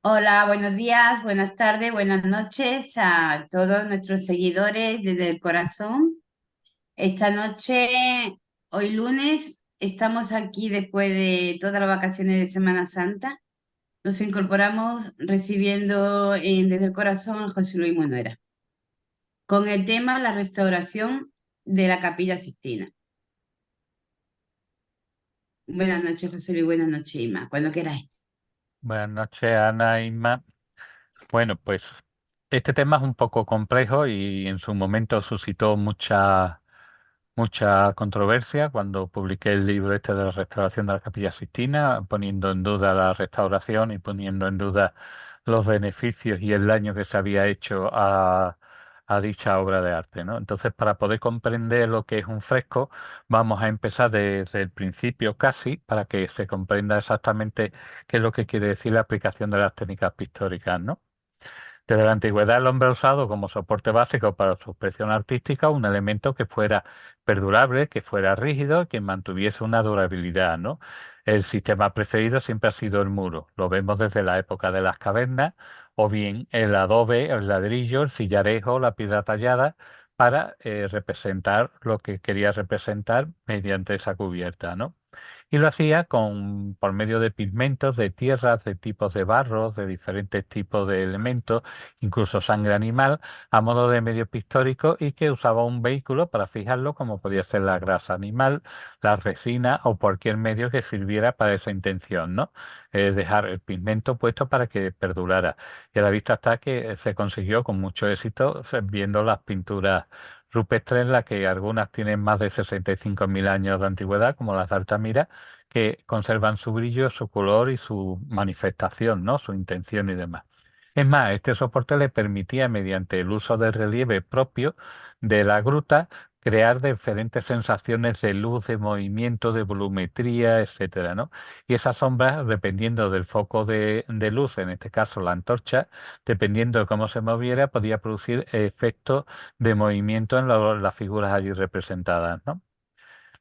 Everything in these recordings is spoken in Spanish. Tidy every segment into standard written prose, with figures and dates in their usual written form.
Hola, buenos días, buenas tardes, buenas noches a todos nuestros seguidores desde el corazón. Esta noche, hoy lunes, estamos aquí después de todas las vacaciones de Semana Santa. Nos incorporamos recibiendo desde el corazón a José Luis Munuera con el tema la restauración de la Capilla Sixtina. Buenas noches, José Luis, buenas noches, Ima, cuando queráis. Buenas noches, Ana, Inma. Bueno, pues este tema es un poco complejo y en su momento suscitó mucha controversia cuando publiqué el libro este de la restauración de la Capilla Sixtina, poniendo en duda la restauración y poniendo en duda los beneficios y el daño que se había hecho a dicha obra de arte, ¿no? Entonces, para poder comprender lo que es un fresco, vamos a empezar desde el principio casi, para que se comprenda exactamente qué es lo que quiere decir la aplicación de las técnicas pictóricas, ¿no? Desde la antigüedad el hombre ha usado como soporte básico para su expresión artística un elemento que fuera perdurable, que fuera rígido, que mantuviese una durabilidad, ¿no? El sistema preferido siempre ha sido el muro. Lo vemos desde la época de las cavernas, o bien el adobe, el ladrillo, el sillarejo, la piedra tallada, para representar lo que quería representar mediante esa cubierta, ¿no? Y lo hacía por medio de pigmentos, de tierras, de tipos de barros, de diferentes tipos de elementos, incluso sangre animal, a modo de medio pictórico y que usaba un vehículo para fijarlo, como podía ser la grasa animal, la resina o cualquier medio que sirviera para esa intención, ¿no? Dejar el pigmento puesto para que perdurara. Y a la vista está que se consiguió con mucho éxito viendo las pinturas rupestres, en las que algunas tienen más de 65.000 años de antigüedad, como las de Altamira, que conservan su brillo, su color y su manifestación, ¿no? Su intención y demás. Es más, este soporte le permitía, mediante el uso del relieve propio de la gruta, crear diferentes sensaciones de luz, de movimiento, de volumetría, etcétera, ¿no? Y esas sombras, dependiendo del foco de luz, en este caso la antorcha, dependiendo de cómo se moviera, podía producir efectos de movimiento en las figuras allí representadas, ¿no?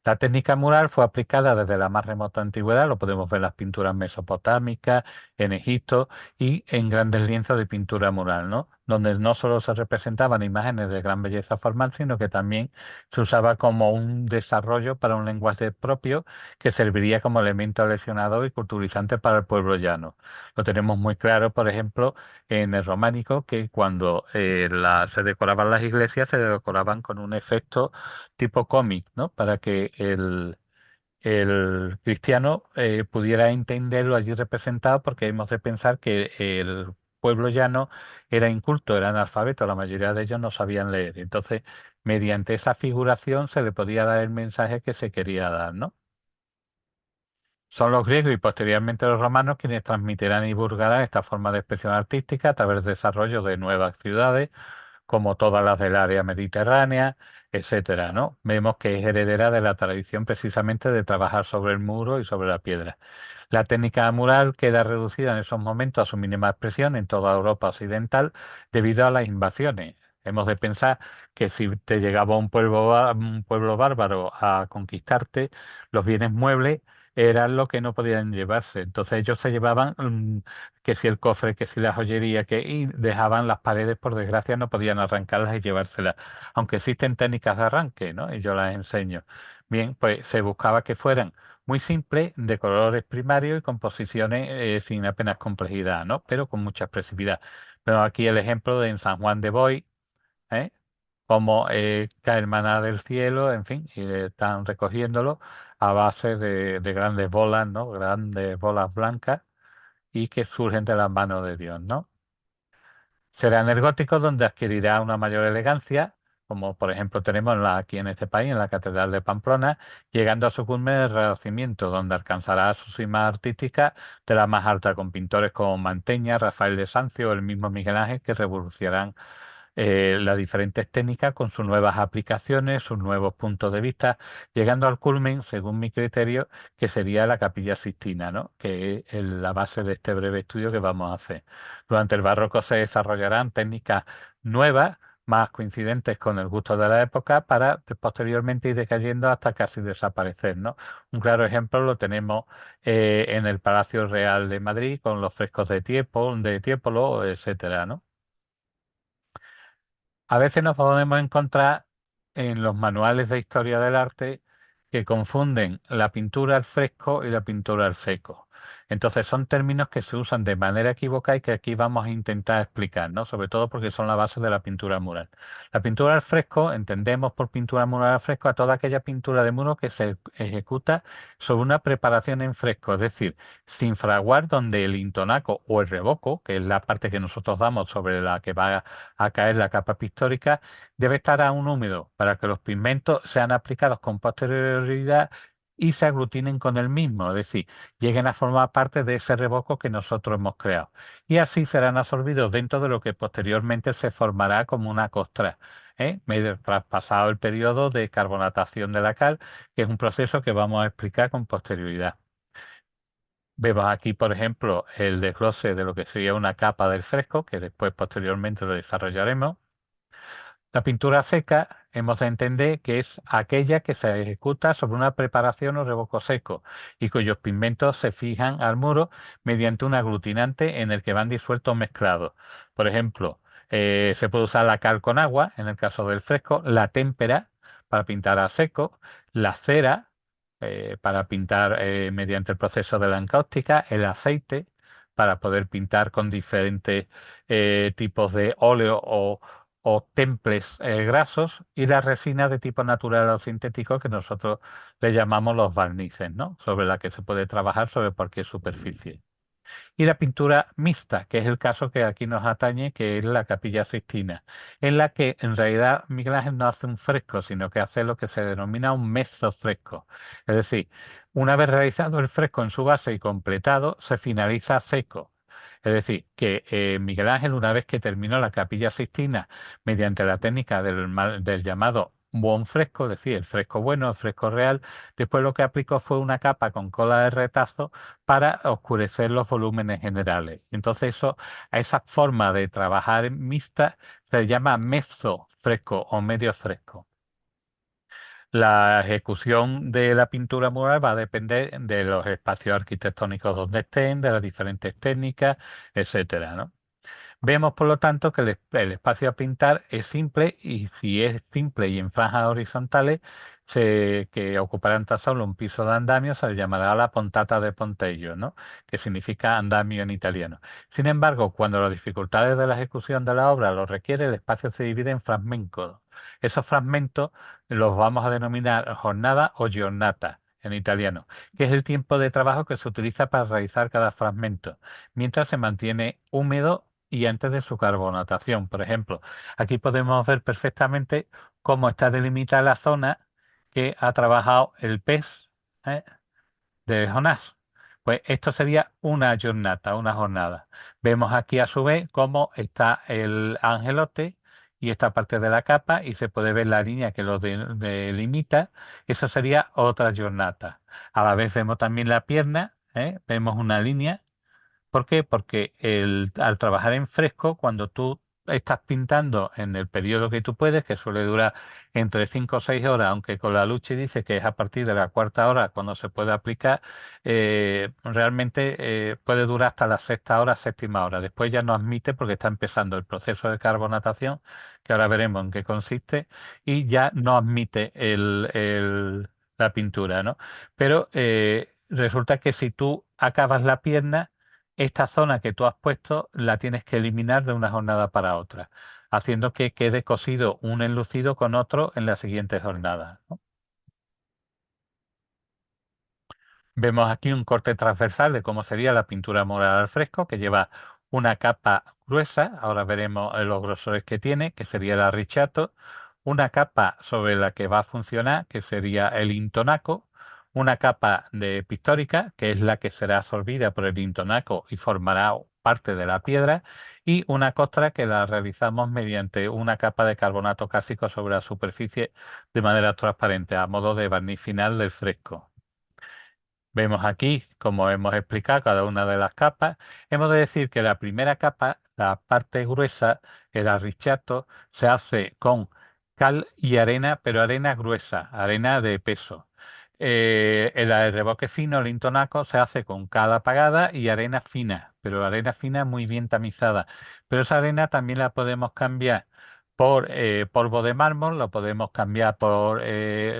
La técnica mural fue aplicada desde la más remota antigüedad, lo podemos ver en las pinturas mesopotámicas, en Egipto y en grandes lienzos de pintura mural, ¿no? Donde no solo se representaban imágenes de gran belleza formal, sino que también se usaba como un desarrollo para un lenguaje propio que serviría como elemento lesionador y culturizante para el pueblo llano. Lo tenemos muy claro, por ejemplo, en el románico, que cuando se decoraban las iglesias, se decoraban con un efecto tipo cómic, ¿no? Para que el cristiano pudiera entenderlo allí representado, porque hemos de pensar que el pueblo llano era inculto, era analfabeto, la mayoría de ellos no sabían leer. Entonces, mediante esa figuración se le podía dar el mensaje que se quería dar, ¿no? Son los griegos y posteriormente los romanos quienes transmitirán y divulgarán esta forma de expresión artística a través del desarrollo de nuevas ciudades, como todas las del área mediterránea, etcétera, ¿no? Vemos que es heredera de la tradición precisamente de trabajar sobre el muro y sobre la piedra. La técnica mural queda reducida en esos momentos a su mínima expresión en toda Europa occidental debido a las invasiones. Hemos de pensar que si te llegaba un pueblo bárbaro a conquistarte, los bienes muebles eran lo que no podían llevarse. Entonces ellos se llevaban que si el cofre, que si la joyería, y dejaban las paredes, por desgracia, no podían arrancarlas y llevárselas. Aunque existen técnicas de arranque, ¿no? Y yo las enseño. Bien, pues se buscaba que fueran muy simples, de colores primarios y composiciones sin apenas complejidad, ¿no? Pero con mucha expresividad. Pero aquí el ejemplo de en San Juan de Boy, ¿eh? Como cae el maná del cielo, en fin, y están recogiéndolo a base de grandes bolas, ¿no? Grandes bolas blancas y que surgen de las manos de Dios, ¿no? Será en el gótico donde adquirirá una mayor elegancia, como por ejemplo tenemos aquí en este país, en la Catedral de Pamplona, llegando a su cumbre del Renacimiento, donde alcanzará su cima artística de la más alta, con pintores como Manteña, Rafael de Sancio o el mismo Miguel Ángel, que revolucionarán las diferentes técnicas con sus nuevas aplicaciones, sus nuevos puntos de vista, llegando al culmen, según mi criterio, que sería la Capilla Sixtina, ¿no? Que es la base de este breve estudio que vamos a hacer. Durante el barroco se desarrollarán técnicas nuevas, más coincidentes con el gusto de la época para posteriormente ir decayendo hasta casi desaparecer, ¿no? Un claro ejemplo lo tenemos en el Palacio Real de Madrid con los frescos de Tiepolo, etcétera, ¿no? A veces nos podemos encontrar en los manuales de historia del arte que confunden la pintura al fresco y la pintura al seco. Entonces son términos que se usan de manera equivocada y que aquí vamos a intentar explicar, ¿no? Sobre todo porque son la base de la pintura mural. La pintura al fresco, entendemos por pintura mural al fresco a toda aquella pintura de muro que se ejecuta sobre una preparación en fresco, es decir, sin fraguar donde el intonaco o el revoco, que es la parte que nosotros damos sobre la que va a caer la capa pictórica, debe estar aún húmedo para que los pigmentos sean aplicados con posterioridad y se aglutinen con el mismo, es decir, lleguen a formar parte de ese revoco que nosotros hemos creado. Y así serán absorbidos dentro de lo que posteriormente se formará como una costra, tras pasado el periodo de carbonatación de la cal, que es un proceso que vamos a explicar con posterioridad. Vemos aquí, por ejemplo, el desglose de lo que sería una capa del fresco, que después posteriormente lo desarrollaremos. La pintura seca hemos de entender que es aquella que se ejecuta sobre una preparación o revoco seco y cuyos pigmentos se fijan al muro mediante un aglutinante en el que van disueltos mezclados. Por ejemplo, se puede usar la cal con agua, en el caso del fresco, la témpera para pintar a seco, la cera para pintar mediante el proceso de la encáustica, el aceite para poder pintar con diferentes tipos de óleo o temples grasos y la resina de tipo natural o sintético que nosotros le llamamos los barnices, ¿no? Sobre la que se puede trabajar sobre cualquier superficie. Y la pintura mixta, que es el caso que aquí nos atañe, que es la Capilla Sixtina, en la que en realidad Miguel Ángel no hace un fresco, sino que hace lo que se denomina un mezzo fresco. Es decir, una vez realizado el fresco en su base y completado, se finaliza seco. Es decir, que Miguel Ángel, una vez que terminó la Capilla Sixtina mediante la técnica del llamado buen fresco, es decir, el fresco bueno, el fresco real, después lo que aplicó fue una capa con cola de retazo para oscurecer los volúmenes generales. Entonces a esa forma de trabajar mixta se llama mezzo fresco o medio fresco. La ejecución de la pintura mural va a depender de los espacios arquitectónicos donde estén, de las diferentes técnicas, etcétera, ¿no? Vemos, por lo tanto, que el espacio a pintar es simple y si es simple y en franjas horizontales que ocuparán tan solo un piso de andamio, se le llamará la puntata de Ponteggio, ¿no? Que significa andamio en italiano. Sin embargo, cuando las dificultades de la ejecución de la obra lo requiere, el espacio se divide en fragmentos. Esos fragmentos los vamos a denominar jornada o giornata en italiano, que es el tiempo de trabajo que se utiliza para realizar cada fragmento, mientras se mantiene húmedo y antes de su carbonatación. Por ejemplo, aquí podemos ver perfectamente cómo está delimitada la zona que ha trabajado el pez ¿eh? de Jonás. Pues esto sería una jornada, una jornada. Vemos aquí a su vez cómo está el angelote y esta parte de la capa y se puede ver la línea que lo delimita. Eso sería otra jornada. A la vez vemos también la pierna, vemos una línea. ¿Por qué? Porque al trabajar en fresco, cuando tú estás pintando en el periodo que tú puedes, que suele durar entre 5 o 6 horas, aunque con la lucha dice que es a partir de la cuarta hora cuando se puede aplicar, realmente puede durar hasta la sexta hora, séptima hora. Después ya no admite porque está empezando el proceso de carbonatación, que ahora veremos en qué consiste, y ya no admite la pintura, ¿no? Pero resulta que si tú acabas la pierna, esta zona que tú has puesto la tienes que eliminar de una jornada para otra, haciendo que quede cosido un enlucido con otro en la siguiente jornada, ¿no? Vemos aquí un corte transversal de cómo sería la pintura mural al fresco, que lleva una capa gruesa, ahora veremos los grosores que tiene, que sería el arrichato, una capa sobre la que va a funcionar, que sería el intonaco, una capa de pictórica, que es la que será absorbida por el intonaco y formará parte de la piedra, y una costra que la realizamos mediante una capa de carbonato cálcico sobre la superficie de manera transparente, a modo de barniz final del fresco. Vemos aquí, como hemos explicado, cada una de las capas. Hemos de decir que la primera capa, la parte gruesa, el arrichato, se hace con cal y arena, pero arena gruesa, arena de peso. El reboque fino, el intonaco, se hace con cal apagada y arena fina, pero arena fina muy bien tamizada. Pero esa arena también la podemos cambiar por polvo de mármol, lo podemos cambiar por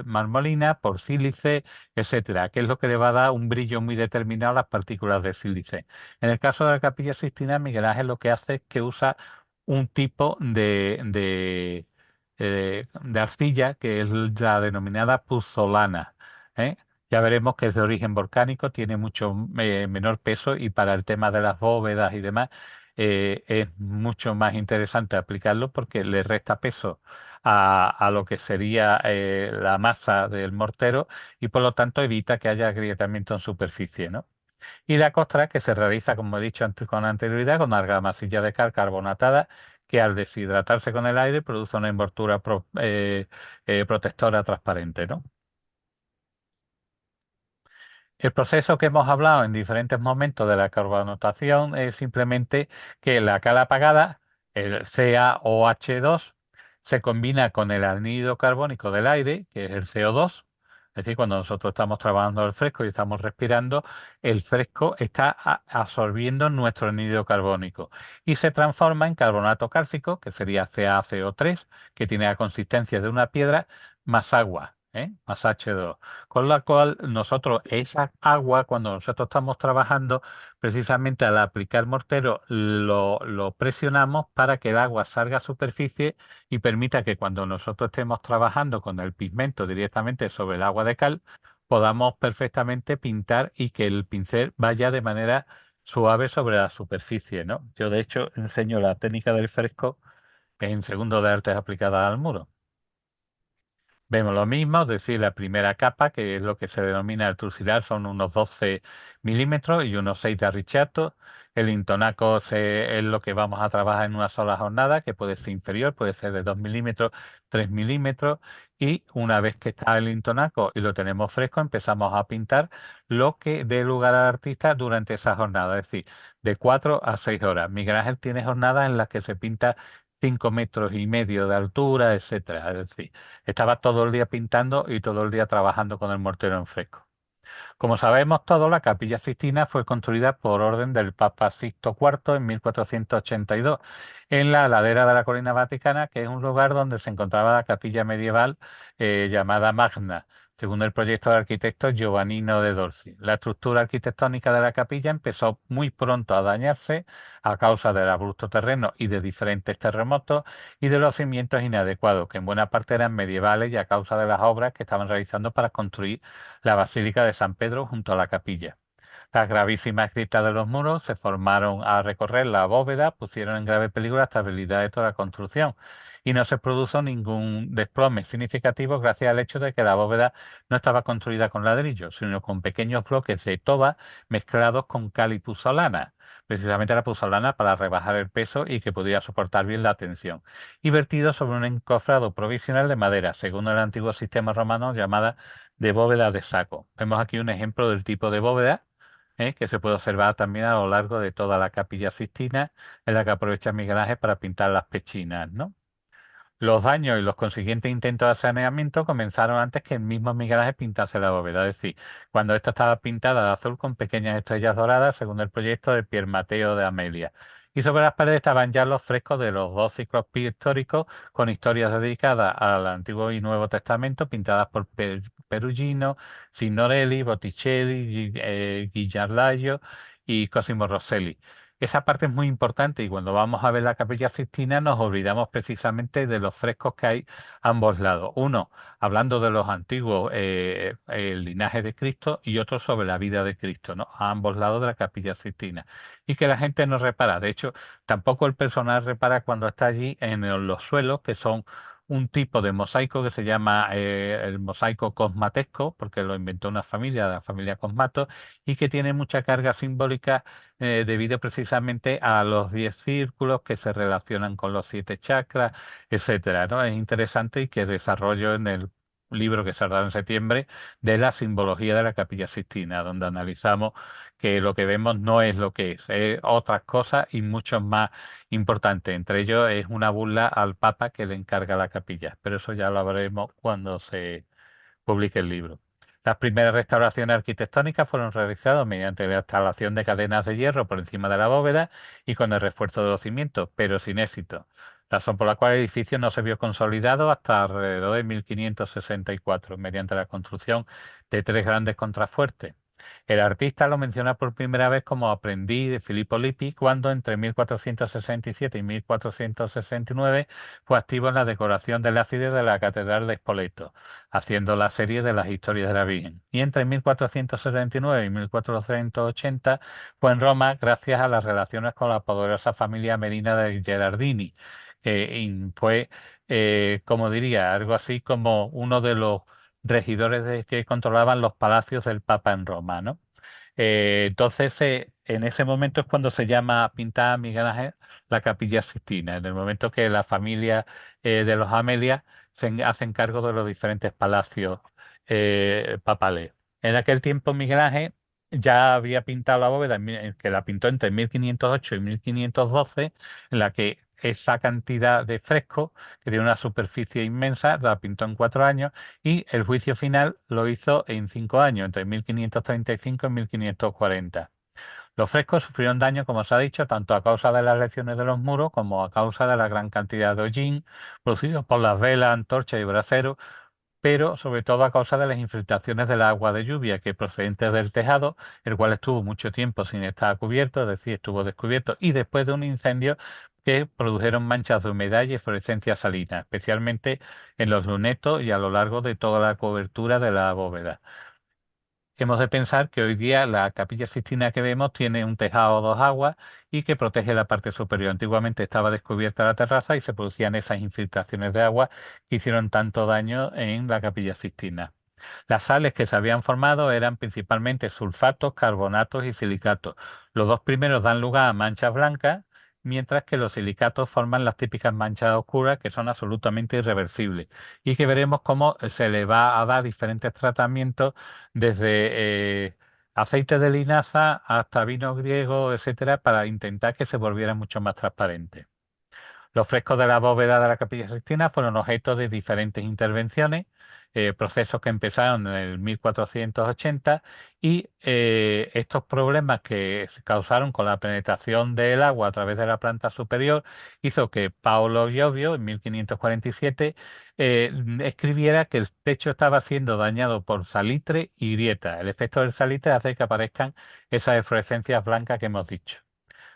marmolina, por sílice, etcétera, que es lo que le va a dar un brillo muy determinado a las partículas de sílice. En el caso de la Capilla Sixtina, Miguel Ángel lo que hace es que usa un tipo de arcilla que es la denominada puzzolana. ¿Eh? Ya veremos que es de origen volcánico, tiene mucho menor peso y para el tema de las bóvedas y demás es mucho más interesante aplicarlo porque le resta peso a lo que sería la masa del mortero y por lo tanto evita que haya agrietamiento en superficie, ¿no? Y la costra que se realiza, como he dicho antes con anterioridad, con argamasa de cal carbonatada que al deshidratarse con el aire produce una envoltura protectora transparente, ¿no? El proceso que hemos hablado en diferentes momentos de la carbonatación es simplemente que la cal apagada, el CaOH2, se combina con el anhídrido carbónico del aire, que es el CO2. Es decir, cuando nosotros estamos trabajando el fresco y estamos respirando, el fresco está absorbiendo nuestro anhídrido carbónico y se transforma en carbonato cálcico, que sería CaCO3, que tiene la consistencia de una piedra, más agua, más H2. Con la cual nosotros, esa agua, cuando nosotros estamos trabajando, precisamente al aplicar mortero, lo presionamos para que el agua salga a superficie y permita que cuando nosotros estemos trabajando con el pigmento directamente sobre el agua de cal, podamos perfectamente pintar y que el pincel vaya de manera suave sobre la superficie, ¿no? Yo, de hecho, enseño la técnica del fresco en segundo de artes aplicadas al muro. Vemos lo mismo, es decir, la primera capa, que es lo que se denomina el trucidar, son unos 12 milímetros y unos 6 de arrichato. El intonaco es lo que vamos a trabajar en una sola jornada, que puede ser inferior, puede ser de 2 milímetros, 3 milímetros. Y una vez que está el intonaco y lo tenemos fresco, empezamos a pintar lo que dé lugar al artista durante esa jornada, es decir, de 4 a 6 horas. Miguel Ángel tiene jornadas en las que se pinta 5,5 metros de altura, etcétera. Es decir, estaba todo el día pintando y todo el día trabajando con el mortero en fresco. Como sabemos todos, la Capilla Sixtina fue construida por orden del Papa Sixto IV en 1482 en la ladera de la Colina Vaticana, que es un lugar donde se encontraba la capilla medieval llamada Magna, según el proyecto del arquitecto Giovannino de Dorsi. La estructura arquitectónica de la capilla empezó muy pronto a dañarse a causa del abrupto terreno y de diferentes terremotos y de los cimientos inadecuados, que en buena parte eran medievales y a causa de las obras que estaban realizando para construir la Basílica de San Pedro junto a la capilla. Las gravísimas grietas de los muros se formaron a recorrer la bóveda, pusieron en grave peligro la estabilidad de toda la construcción y no se produjo ningún desplome significativo gracias al hecho de que la bóveda no estaba construida con ladrillos, sino con pequeños bloques de toba mezclados con cal y puzzolana, precisamente la puzzolana para rebajar el peso y que pudiera soportar bien la tensión, y vertidos sobre un encofrado provisional de madera, según el antiguo sistema romano llamada de bóveda de saco. Vemos aquí un ejemplo del tipo de bóveda que se puede observar también a lo largo de toda la Capilla Sixtina, en la que aprovecha Miguel Ángel para pintar las pechinas, ¿no? Los daños y los consiguientes intentos de saneamiento comenzaron antes que el mismo Miguel Ángel pintase la bóveda, es decir, cuando esta estaba pintada de azul con pequeñas estrellas doradas, según el proyecto de Pier Mateo de Amelia. Y sobre las paredes estaban ya los frescos de los dos ciclos pictóricos con historias dedicadas al Antiguo y Nuevo Testamento, pintadas por Perugino, Signorelli, Botticelli, Guillarlayo y Cosimo Rosselli. Esa parte es muy importante y cuando vamos a ver la Capilla Sixtina nos olvidamos precisamente de los frescos que hay a ambos lados. Uno, hablando de los antiguos, el linaje de Cristo y otro sobre la vida de Cristo, ¿no? A ambos lados de la Capilla Sixtina. Y que la gente no repara. De hecho, tampoco el personal repara cuando está allí en los suelos, que son un tipo de mosaico que se llama el mosaico cosmatesco, porque lo inventó una familia, la familia Cosmato, y que tiene mucha carga simbólica debido precisamente a los 10 círculos que se relacionan con los 7 chakras, etcétera, ¿no? Es interesante y que desarrollo en el libro que saldrá en septiembre, de la simbología de la Capilla Sixtina, donde analizamos que lo que vemos no es lo que es otras cosas y mucho más importante. Entre ellos es una burla al Papa que le encarga la capilla, pero eso ya lo veremos cuando se publique el libro. Las primeras restauraciones arquitectónicas fueron realizadas mediante la instalación de cadenas de hierro por encima de la bóveda y con el refuerzo de los cimientos, pero sin éxito, razón por la cual el edificio no se vio consolidado hasta alrededor de 1564, mediante la construcción de tres grandes contrafuertes. El artista lo menciona por primera vez como aprendiz de Filippo Lippi cuando entre 1467 y 1469 fue activo en la decoración del ábside de la Catedral de Spoleto, haciendo la serie de las historias de la Virgen. Y entre 1479 y 1480 fue en Roma gracias a las relaciones con la poderosa familia Merina de Gerardini, que fue, como diría, algo así como uno de los regidores que controlaban los palacios del Papa en Roma, ¿no? Entonces, en ese momento es cuando se llama pintada Miguel Ángel la Capilla Sixtina, en el momento que la familia de los Amelia hacen cargo de los diferentes palacios papales. En aquel tiempo Miguel Ángel ya había pintado la bóveda, que la pintó entre 1508 y 1512, en la que esa cantidad de fresco, que tiene una superficie inmensa, la pintó en 4 años y el juicio final lo hizo en 5 años, entre 1535 y 1540. Los frescos sufrieron daño, como se ha dicho, tanto a causa de las lesiones de los muros como a causa de la gran cantidad de hollín producidos por las velas, antorchas y braseros, pero sobre todo a causa de las infiltraciones del agua de lluvia que procedente del tejado, el cual estuvo mucho tiempo sin estar cubierto, es decir, estuvo descubierto, y después de un incendio que produjeron manchas de humedad y eflorescencia salina, especialmente en los lunetos y a lo largo de toda la cobertura de la bóveda. Hemos de pensar que hoy día la Capilla Sixtina que vemos tiene un tejado a dos aguas y que protege la parte superior. Antiguamente estaba descubierta la terraza y se producían esas infiltraciones de agua que hicieron tanto daño en la Capilla Sixtina. Las sales que se habían formado eran principalmente sulfatos, carbonatos y silicatos. Los dos primeros dan lugar a manchas blancas, mientras que los silicatos forman las típicas manchas oscuras que son absolutamente irreversibles y que veremos cómo se le va a dar diferentes tratamientos desde aceite de linaza hasta vino griego, etcétera, para intentar que se volviera mucho más transparente. Los frescos de la bóveda de la Capilla Sixtina fueron objeto de diferentes intervenciones, procesos que empezaron en el 1480 y estos problemas que se causaron con la penetración del agua a través de la planta superior hizo que Paolo Giovio en 1547 escribiera que el techo estaba siendo dañado por salitre y grieta. El efecto del salitre hace que aparezcan esas eflorescencias blancas que hemos dicho.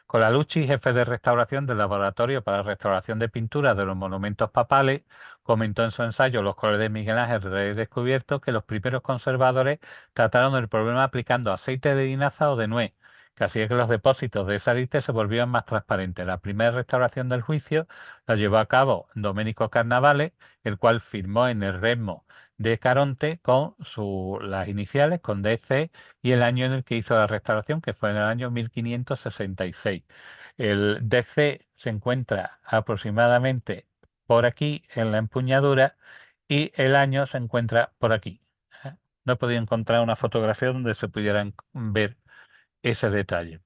Colalucci, jefe de restauración del Laboratorio para Restauración de Pinturas de los Monumentos Papales, comentó en su ensayo Los colores de Miguel Ángel redescubierto que los primeros conservadores trataron el problema aplicando aceite de linaza o de nuez, que hacía que los depósitos de salitre se volvieran más transparentes. La primera restauración del juicio la llevó a cabo Domenico Carnavale, el cual firmó en el Resmo de Caronte con las iniciales, con DC, y el año en el que hizo la restauración, que fue en el año 1566. El DC se encuentra aproximadamente por aquí en la empuñadura y el año se encuentra por aquí. No he podido encontrar una fotografía donde se pudieran ver ese detalle.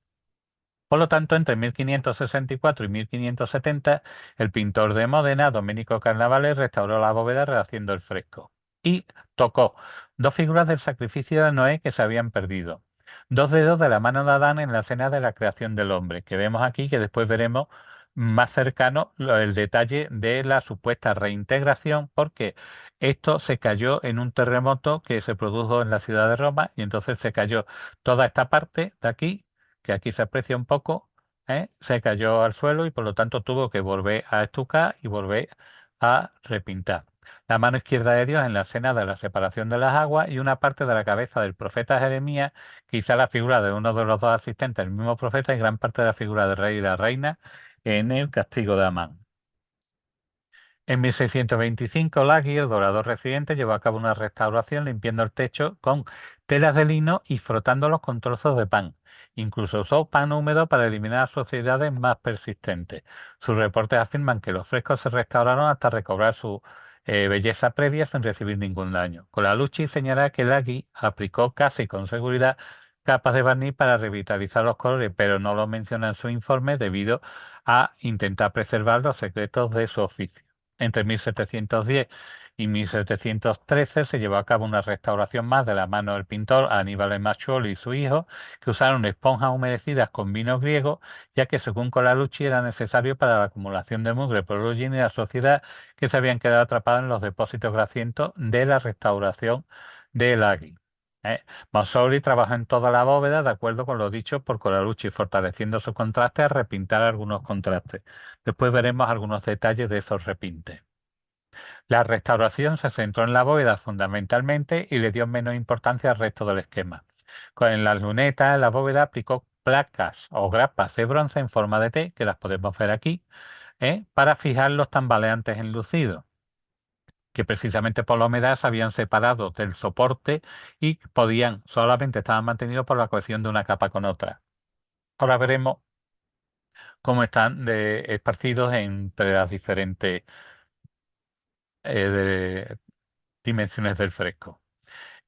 Por lo tanto, entre 1564 y 1570, el pintor de Módena, Domenico Carnavale, restauró la bóveda rehaciendo el fresco y tocó dos figuras del sacrificio de Noé que se habían perdido, dos dedos de la mano de Adán en la escena de la creación del hombre, que vemos aquí, que después veremos más cercano el detalle de la supuesta reintegración, porque esto se cayó en un terremoto que se produjo en la ciudad de Roma y entonces se cayó toda esta parte de aquí que aquí se aprecia un poco, se cayó al suelo y por lo tanto tuvo que volver a estucar y volver a repintar. La mano izquierda de Dios en la escena de la separación de las aguas y una parte de la cabeza del profeta Jeremías, quizá la figura de uno de los dos asistentes del mismo profeta y gran parte de la figura del rey y la reina en el castigo de Amán. En 1625, Lagui, el dorador residente, llevó a cabo una restauración limpiando el techo con telas de lino y frotándolos con trozos de pan. Incluso usó pan húmedo para eliminar suciedades más persistentes. Sus reportes afirman que los frescos se restauraron hasta recobrar su belleza previa sin recibir ningún daño. Colalucci señala que Lagui aplicó casi con seguridad capas de barniz para revitalizar los colores, pero no lo menciona en su informe debido a intentar preservar los secretos de su oficio. Entre 1710 y 1713 se llevó a cabo una restauración más de la mano del pintor Aníbal Machuoli y su hijo, que usaron esponjas humedecidas con vino griego, ya que según Colalucci era necesario para la acumulación de mugre por el hollín y la sociedad que se habían quedado atrapados en los depósitos grasientos de la restauración del Agui. Mausoli trabajó en toda la bóveda de acuerdo con lo dicho por Colalucci, fortaleciendo su contraste al repintar algunos contrastes. Después veremos algunos detalles de esos repintes. La restauración se centró en la bóveda fundamentalmente y le dio menos importancia al resto del esquema. Con las lunetas, la bóveda aplicó placas o grapas de bronce en forma de T, que las podemos ver aquí, para fijar los tambaleantes enlucidos, que precisamente por la humedad se habían separado del soporte y solamente estaban mantenidos por la cohesión de una capa con otra. Ahora veremos cómo están esparcidos entre las diferentes dimensiones del fresco.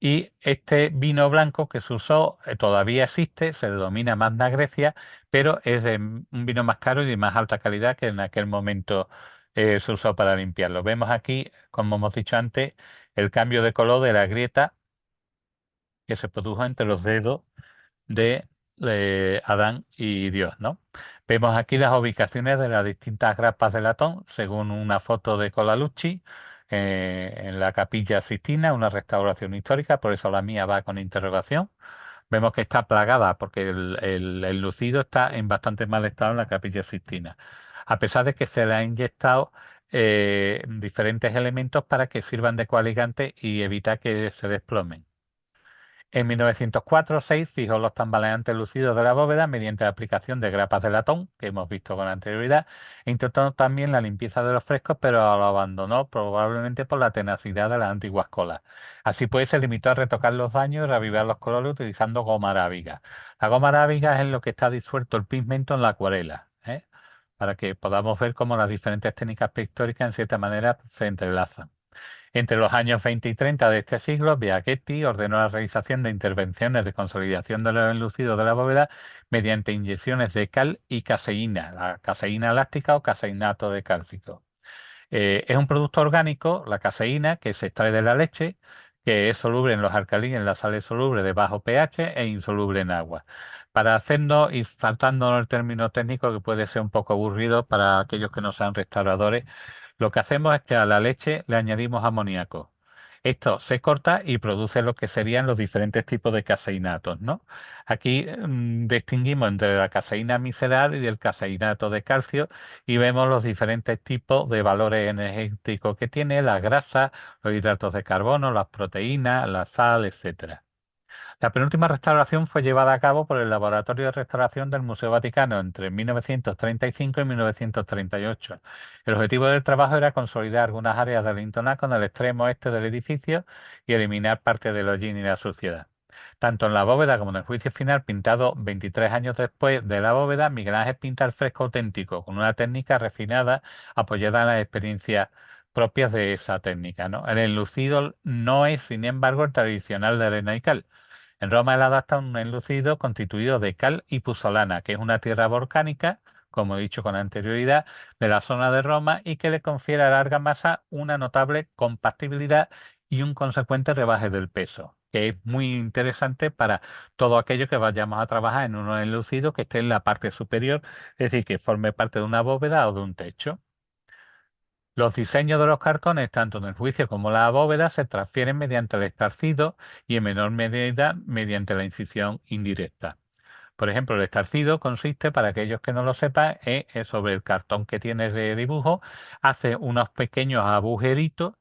Y este vino blanco que se usó todavía existe, se denomina Magna Grecia, pero es un vino más caro y de más alta calidad que en aquel momento se usó para limpiarlo. Vemos aquí, como hemos dicho antes, el cambio de color de la grieta que se produjo entre los dedos de Adán y Dios, ¿no? Vemos aquí las ubicaciones de las distintas grapas de latón, según una foto de Colalucci, en la Capilla Sixtina, una restauración histórica, por eso la mía va con interrogación. Vemos que está plagada porque el lucido está en bastante mal estado en la Capilla Sixtina, a pesar de que se le ha inyectado diferentes elementos para que sirvan de coaligante y evitar que se desplomen. En 1904-6 fijó los tambaleantes lucidos de la bóveda mediante la aplicación de grapas de latón, que hemos visto con anterioridad, e intentó también la limpieza de los frescos, pero lo abandonó probablemente por la tenacidad de las antiguas colas. Así pues, se limitó a retocar los daños y reavivar los colores utilizando goma arábiga. La goma arábiga es en lo que está disuelto el pigmento en la acuarela, para que podamos ver cómo las diferentes técnicas pictóricas en cierta manera se entrelazan. Entre los años 20 y 30 de este siglo, Biaghetti ordenó la realización de intervenciones de consolidación de los enlucidos de la bóveda mediante inyecciones de cal y caseína, la caseína láctica o caseinato de cálcico. Es un producto orgánico, la caseína, que se extrae de la leche, que es soluble en los alcalinos, en las sales solubles de bajo pH e insoluble en agua. Para hacernos y saltándonos el término técnico que puede ser un poco aburrido para aquellos que no sean restauradores, lo que hacemos es que a la leche le añadimos amoníaco. Esto se corta y produce lo que serían los diferentes tipos de caseinatos, ¿no? Aquí distinguimos entre la caseína micelar y el caseinato de calcio y vemos los diferentes tipos de valores energéticos que tiene la grasa, los hidratos de carbono, las proteínas, la sal, etcétera. La penúltima restauración fue llevada a cabo por el Laboratorio de Restauración del Museo Vaticano entre 1935 y 1938. El objetivo del trabajo era consolidar algunas áreas del intonaco en el extremo este del edificio y eliminar parte del hollín y la suciedad. Tanto en la bóveda como en el juicio final, pintado 23 años después de la bóveda, Miguel Ángel pinta el fresco auténtico con una técnica refinada apoyada en las experiencias propias de esa técnica, ¿no? El enlucido no es, sin embargo, el tradicional de arena y cal. En Roma él adapta un enlucido constituido de cal y puzzolana, que es una tierra volcánica, como he dicho con anterioridad, de la zona de Roma y que le confiere a larga masa una notable compactibilidad y un consecuente rebaje del peso, que es muy interesante para todo aquello que vayamos a trabajar en un enlucido que esté en la parte superior, es decir, que forme parte de una bóveda o de un techo. Los diseños de los cartones, tanto en el juicio como en la bóveda, se transfieren mediante el estarcido y en menor medida mediante la incisión indirecta. Por ejemplo, el estarcido consiste, para aquellos que no lo sepan, sobre el cartón que tienes de dibujo, hace unos pequeños agujeritos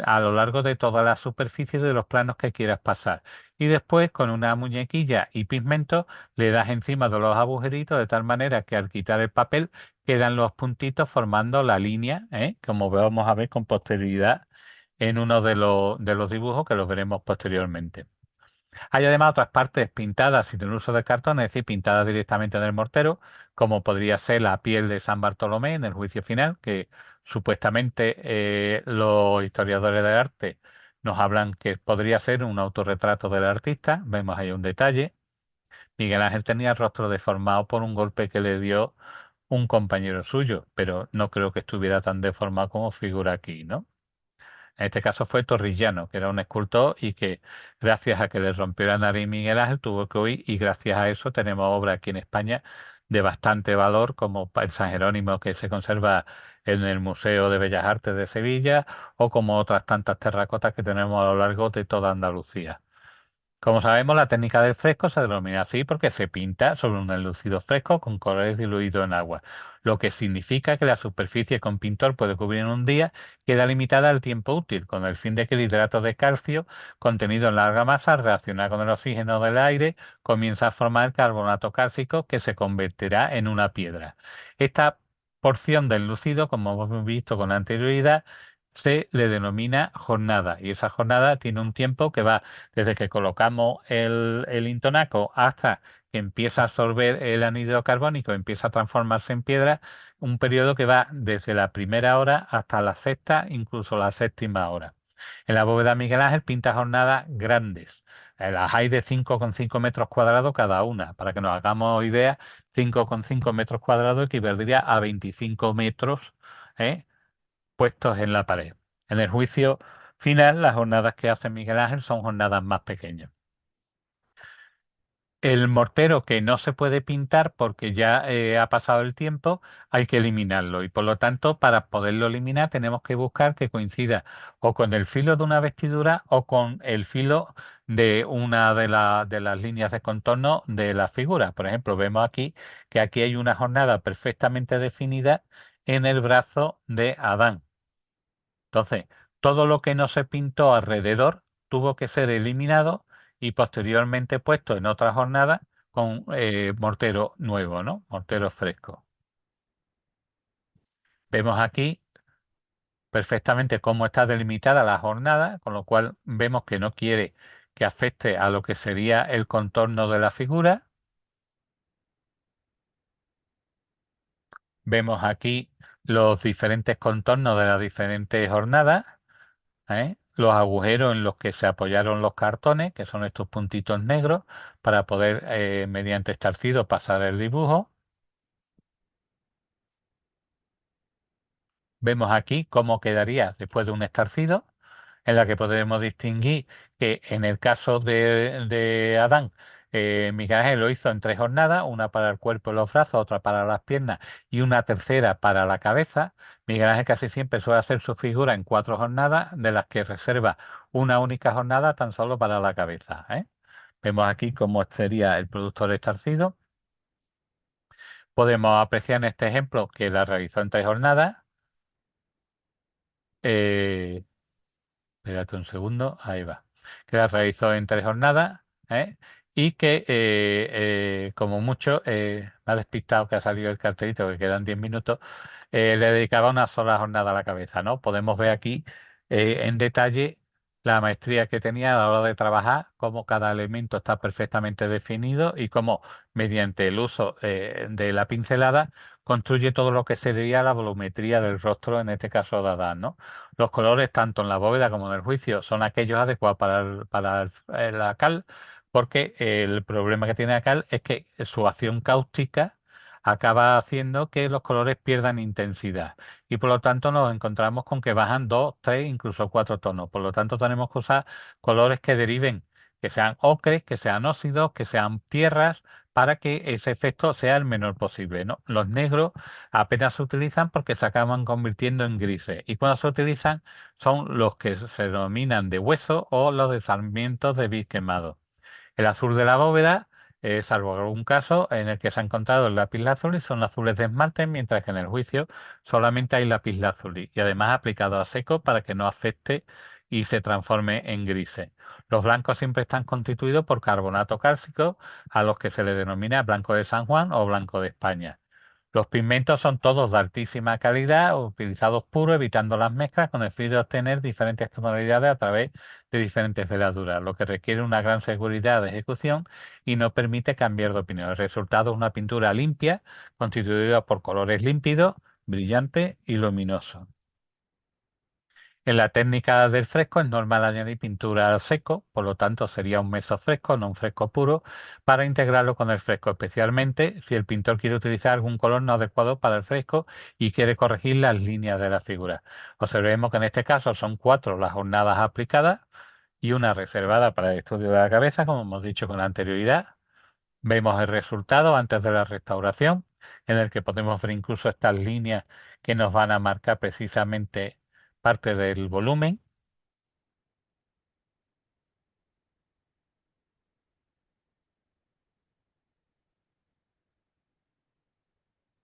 a lo largo de toda la superficie de los planos que quieras pasar. Y después, con una muñequilla y pigmento, le das encima de los agujeritos de tal manera que al quitar el papel quedan los puntitos formando la línea, como vamos a ver con posterioridad en uno de los dibujos que los veremos posteriormente. Hay además otras partes pintadas sin el uso de cartón, es decir, pintadas directamente en el mortero, como podría ser la piel de San Bartolomé en el juicio final, que Supuestamente los historiadores del arte nos hablan que podría ser un autorretrato del artista. Vemos ahí un detalle. Miguel Ángel tenía el rostro deformado por un golpe que le dio un compañero suyo, pero no creo que estuviera tan deformado como figura aquí, ¿no? En este caso fue Torrillano, que era un escultor y que gracias a que le rompió la nariz Miguel Ángel tuvo que huir, y gracias a eso tenemos obras aquí en España de bastante valor, como el San Jerónimo, que se conserva en el Museo de Bellas Artes de Sevilla, o como otras tantas terracotas que tenemos a lo largo de toda Andalucía. Como sabemos, la técnica del fresco se denomina así porque se pinta sobre un enlucido fresco con colores diluidos en agua, lo que significa que la superficie que un pintor puede cubrir en un día queda limitada al tiempo útil, con el fin de que el hidrato de calcio contenido en la argamasa, al reaccionar con el oxígeno del aire, comienza a formar carbonato cálcico que se convertirá en una piedra. Esta porción del lucido, como hemos visto con anterioridad, se le denomina jornada, y esa jornada tiene un tiempo que va desde que colocamos el intonaco hasta que empieza a absorber el anhídrido carbónico, empieza a transformarse en piedra, un periodo que va desde la primera hora hasta la sexta, incluso la séptima hora. En la bóveda Miguel Ángel pinta jornadas grandes. Las hay de 5,5 metros cuadrados cada una. Para que nos hagamos idea, 5,5 metros cuadrados equivaldría a 25 metros, ¿eh?, puestos en la pared. En el juicio final, las jornadas que hace Miguel Ángel son jornadas más pequeñas. El mortero que no se puede pintar porque ya ha pasado el tiempo, hay que eliminarlo, y por lo tanto, para poderlo eliminar tenemos que buscar que coincida o con el filo de una vestidura o con el filo de una de las líneas de contorno de la figura. Por ejemplo, vemos aquí que aquí hay una jornada perfectamente definida en el brazo de Adán. Entonces, todo lo que no se pintó alrededor tuvo que ser eliminado y posteriormente puesto en otra jornada con mortero nuevo, ¿no? Mortero fresco. Vemos aquí perfectamente cómo está delimitada la jornada, con lo cual vemos que no quiere que afecte a lo que sería el contorno de la figura. Vemos aquí los diferentes contornos de las diferentes jornadas, los agujeros en los que se apoyaron los cartones, que son estos puntitos negros, para poder, mediante estarcido, pasar el dibujo. Vemos aquí cómo quedaría después de un estarcido, en la que podemos distinguir que en el caso de Adán, Miguel Ángel lo hizo en 3 jornadas, una para el cuerpo y los brazos, otra para las piernas y una tercera para la cabeza. Miguel Ángel casi siempre suele hacer su figura en 4 jornadas, de las que reserva una única jornada tan solo para la cabeza, ¿eh? Vemos aquí cómo sería el producto estarcido. Podemos apreciar en este ejemplo que la realizó en 3 jornadas. Eh, Espérate un segundo, ahí va. Que la realizó en 3 jornadas, ¿eh? Y que, como mucho, me ha despistado que ha salido el cartelito, que quedan 10 minutos, le dedicaba una sola jornada a la cabeza, ¿no? Podemos ver aquí en detalle la maestría que tenía a la hora de trabajar, cómo cada elemento está perfectamente definido y cómo, mediante el uso de la pincelada, construye todo lo que sería la volumetría del rostro, en este caso de Adán, ¿no? Los colores, tanto en la bóveda como en el juicio, son aquellos adecuados la cal, porque el problema que tiene la cal es que su acción cáustica acaba haciendo que los colores pierdan intensidad, y por lo tanto nos encontramos con que bajan 2, 3, incluso 4 tonos. Por lo tanto, tenemos que usar colores que deriven, que sean ocres, que sean óxidos, que sean tierras, para que ese efecto sea el menor posible, ¿no? Los negros apenas se utilizan porque se acaban convirtiendo en grises, y cuando se utilizan son los que se denominan de hueso o los de sarmientos de vid quemado. El azul de la bóveda, salvo algún caso en el que se ha encontrado el lapislázuli, son azules de esmalte, mientras que en el juicio solamente hay lapislázuli, y además aplicado a seco para que no afecte y se transforme en grises. Los blancos siempre están constituidos por carbonato cálcico, a los que se le denomina blanco de San Juan o blanco de España. Los pigmentos son todos de altísima calidad, utilizados puros, evitando las mezclas, con el fin de obtener diferentes tonalidades a través de diferentes veladuras, lo que requiere una gran seguridad de ejecución y no permite cambiar de opinión. El resultado es una pintura limpia, constituida por colores límpidos, brillantes y luminosos. En la técnica del fresco es normal añadir pintura al seco, por lo tanto sería un meso fresco, no un fresco puro, para integrarlo con el fresco, especialmente si el pintor quiere utilizar algún color no adecuado para el fresco y quiere corregir las líneas de la figura. Observemos que en este caso son 4 las jornadas aplicadas y una reservada para el estudio de la cabeza, como hemos dicho con anterioridad. Vemos el resultado antes de la restauración, en el que podemos ver incluso estas líneas que nos van a marcar precisamente parte del volumen.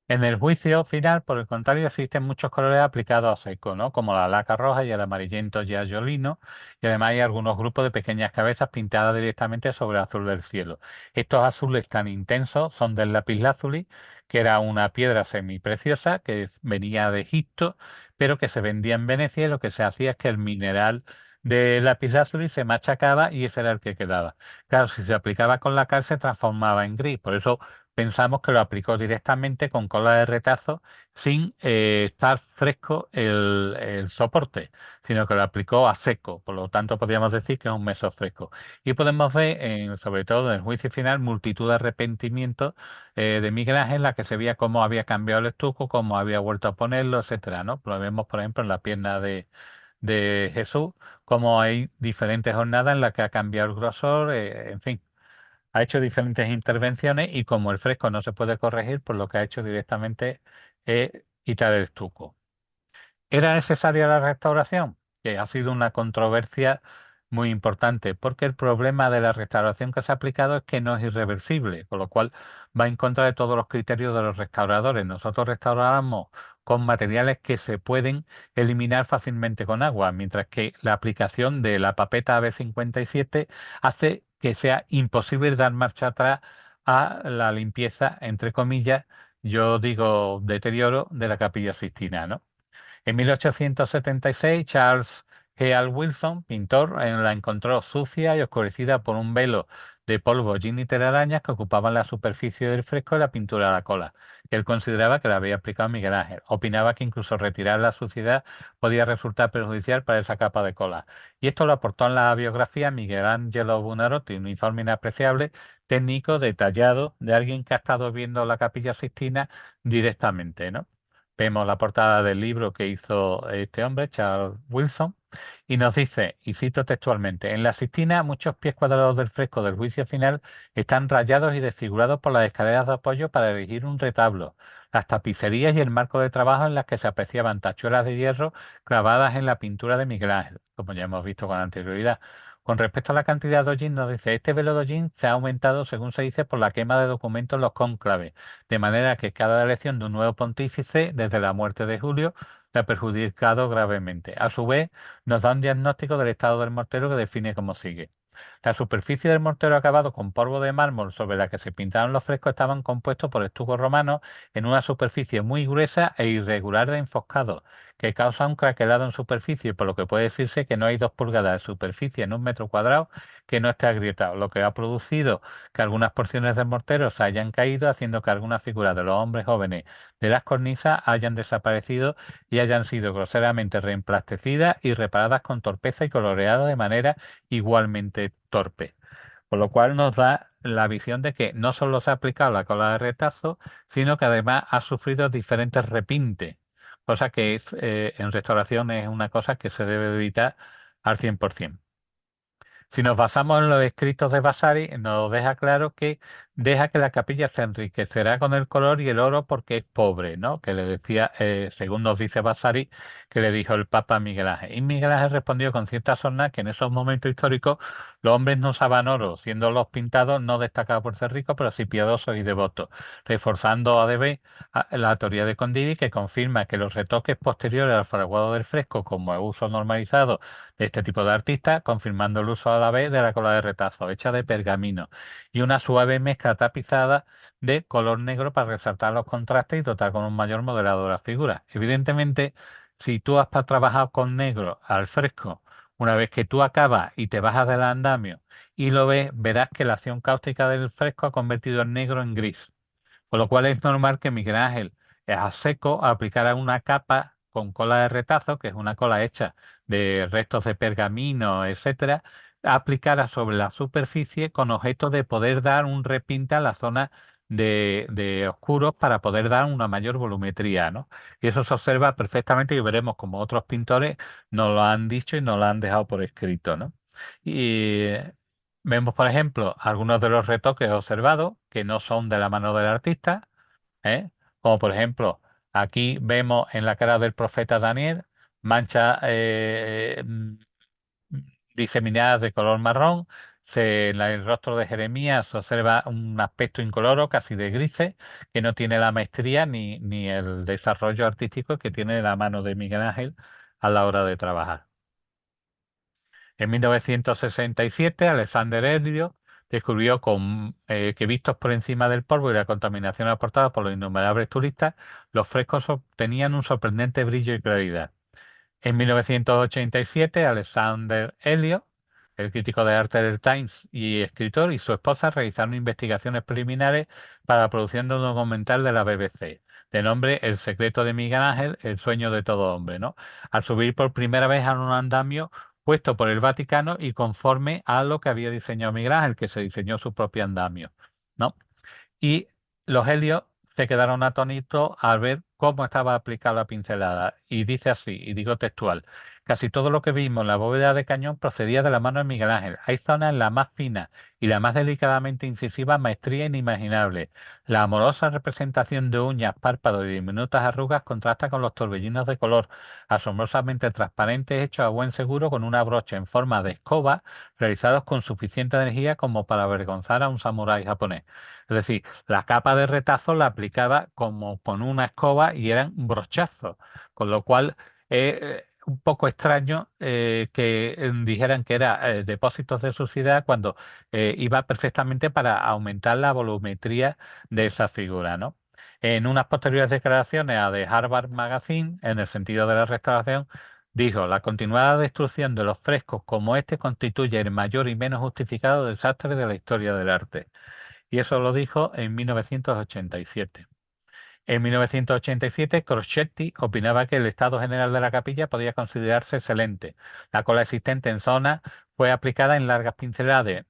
En el juicio final, por el contrario, existen muchos colores aplicados a seco, ¿no? Como la laca roja y el amarillento giallolino, y además hay algunos grupos de pequeñas cabezas pintadas directamente sobre el azul del cielo. Estos azules tan intensos son del lapislázuli, que era una piedra semipreciosa que venía de Egipto, pero que se vendía en Venecia y lo que se hacía es que el mineral de lapislázuli se machacaba y ese era el que quedaba. Claro, si se aplicaba con la cal se transformaba en gris, por eso pensamos que lo aplicó directamente con cola de retazo sin estar fresco el soporte, sino que lo aplicó a seco. Por lo tanto, podríamos decir que es un meso fresco. Y podemos ver, sobre todo en el juicio final, multitud de arrepentimientos de Miguel Ángel en la que se veía cómo había cambiado el estuco, cómo había vuelto a ponerlo, etcétera, ¿no? Lo vemos, por ejemplo, en la pierna de Jesús, cómo hay diferentes jornadas en las que ha cambiado el grosor, en fin, ha hecho diferentes intervenciones y como el fresco no se puede corregir, pues lo que ha hecho directamente es quitar el estuco. ¿Era necesaria la restauración? Que ha sido una controversia muy importante, porque el problema de la restauración que se ha aplicado es que no es irreversible, con lo cual va en contra de todos los criterios de los restauradores. Nosotros restauramos con materiales que se pueden eliminar fácilmente con agua, mientras que la aplicación de la papeta AB57 hace que sea imposible dar marcha atrás a la limpieza, entre comillas, yo digo deterioro de la Capilla Sixtina, ¿no? En 1876, Charles Heal Wilson, pintor, la encontró sucia y oscurecida por un velo de polvo, hollín y telarañas que ocupaban la superficie del fresco y la pintura de la cola, que él consideraba que la había aplicado Miguel Ángel. Opinaba que incluso retirar la suciedad podía resultar perjudicial para esa capa de cola. Y esto lo aportó en la biografía Miguel Angelo Buonarroti, un informe inapreciable, técnico, detallado, de alguien que ha estado viendo la Capilla Sixtina directamente, ¿no? Vemos la portada del libro que hizo este hombre, Charles Wilson, y nos dice, y cito textualmente, en la Sixtina muchos pies cuadrados del fresco del juicio final están rayados y desfigurados por las escaleras de apoyo para erigir un retablo, las tapicerías y el marco de trabajo en las que se apreciaban tachuelas de hierro clavadas en la pintura de Miguel Ángel, como ya hemos visto con anterioridad. Con respecto a la cantidad de hollín, nos dice, este velo de hollín se ha aumentado, según se dice, por la quema de documentos en los cónclaves, de manera que cada elección de un nuevo pontífice, desde la muerte de Julio, le ha perjudicado gravemente. A su vez, nos da un diagnóstico del estado del mortero que define como sigue. La superficie del mortero acabado con polvo de mármol sobre la que se pintaron los frescos estaban compuestos por estuco romano en una superficie muy gruesa e irregular de enfoscado, que causa un craquelado en superficie, por lo que puede decirse que no hay 2 pulgadas de superficie en un metro cuadrado que no esté agrietado, lo que ha producido que algunas porciones del mortero se hayan caído, haciendo que algunas figuras de los hombres jóvenes de las cornisas hayan desaparecido y hayan sido groseramente reemplastecidas y reparadas con torpeza y coloreadas de manera igualmente torpe. Por lo cual nos da la visión de que no solo se ha aplicado la cola de retazo, sino que además ha sufrido diferentes repintes, cosa que es, en restauración es una cosa que se debe evitar al 100%. Si nos basamos en los escritos de Vasari, nos deja claro que deja que la capilla se enriquecerá con el color y el oro porque es pobre, ¿no? Que le decía, según nos dice Vasari, que le dijo el Papa a Miguel Ángel. Y Miguel Ángel respondió con cierta sorna que en esos momentos históricos los hombres no usaban oro, siendo los pintados no destacados por ser ricos, pero sí piadosos y devotos, reforzando la teoría de Condivi, que confirma que los retoques posteriores al fraguado del fresco, como el uso normalizado de este tipo de artistas, confirmando el uso a la vez de la cola de retazo, hecha de pergamino, y una suave mezcla tapizada de color negro para resaltar los contrastes y dotar con un mayor moderado de la figura. Evidentemente, si tú has trabajado con negro al fresco, una vez que tú acabas y te bajas del andamio y lo ves, verás que la acción cáustica del fresco ha convertido el negro en gris. Con lo cual es normal que Miguel Ángel a seco aplicara una capa con cola de retazo, que es una cola hecha de restos de pergamino, etcétera, aplicara sobre la superficie con objeto de poder dar un repinte a la zona de oscuros para poder dar una mayor volumetría, ¿no? Y eso se observa perfectamente y veremos como otros pintores nos lo han dicho y nos lo han dejado por escrito, ¿no? Y vemos, por ejemplo, algunos de los retoques observados que no son de la mano del artista, ¿eh? Como por ejemplo, aquí vemos en la cara del profeta Daniel manchas diseminadas de color marrón. En el rostro de Jeremías se observa un aspecto incoloro, casi de grises, que no tiene la maestría ni el desarrollo artístico que tiene la mano de Miguel Ángel a la hora de trabajar. En 1967, Alexander Elliot descubrió que vistos por encima del polvo y la contaminación aportada por los innumerables turistas, los frescos tenían un sorprendente brillo y claridad. En 1987, Alexander Elliot, el crítico de arte del Times y escritor, y su esposa realizaron investigaciones preliminares para la producción de un documental de la BBC, de nombre El secreto de Miguel Ángel, el sueño de todo hombre, ¿no? Al subir por primera vez a un andamio puesto por el Vaticano y conforme a lo que había diseñado Miguel Ángel, que se diseñó su propio andamio, ¿no? Y los helios se quedaron atónitos al ver cómo estaba aplicada la pincelada. Y dice así, y digo textual, casi todo lo que vimos en la bóveda de cañón procedía de la mano de Miguel Ángel. Hay zonas en la más fina y la más delicadamente incisiva maestría inimaginable. La amorosa representación de uñas, párpados y diminutas arrugas contrasta con los torbellinos de color asombrosamente transparentes hechos a buen seguro con una brocha en forma de escoba realizados con suficiente energía como para avergonzar a un samurái japonés. Es decir, la capa de retazo la aplicaba como con una escoba y eran brochazos, con lo cual un poco extraño que dijeran que era depósitos de suciedad cuando iba perfectamente para aumentar la volumetría de esa figura, ¿no? En unas posteriores declaraciones a The Harvard Magazine, en el sentido de la restauración, dijo, la continuada destrucción de los frescos como este constituye el mayor y menos justificado desastre de la historia del arte. Y eso lo dijo en 1987. En 1987, Crocetti opinaba que el estado general de la capilla podía considerarse excelente. La cola existente en zona fue aplicada en largas pinceladas,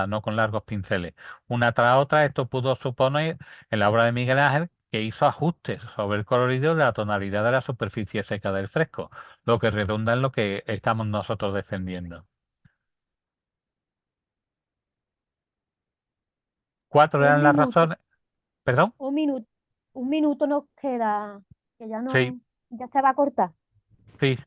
no con largos pinceles. Una tras otra, esto pudo suponer en la obra de Miguel Ángel que hizo ajustes sobre el colorido y la tonalidad de la superficie seca del fresco, lo que redunda en lo que estamos nosotros defendiendo. Cuatro Un eran las minuto, razones. ¿Perdón? un minuto, un minuto nos queda, que ya Sí, no, ya se va a cortar. sí.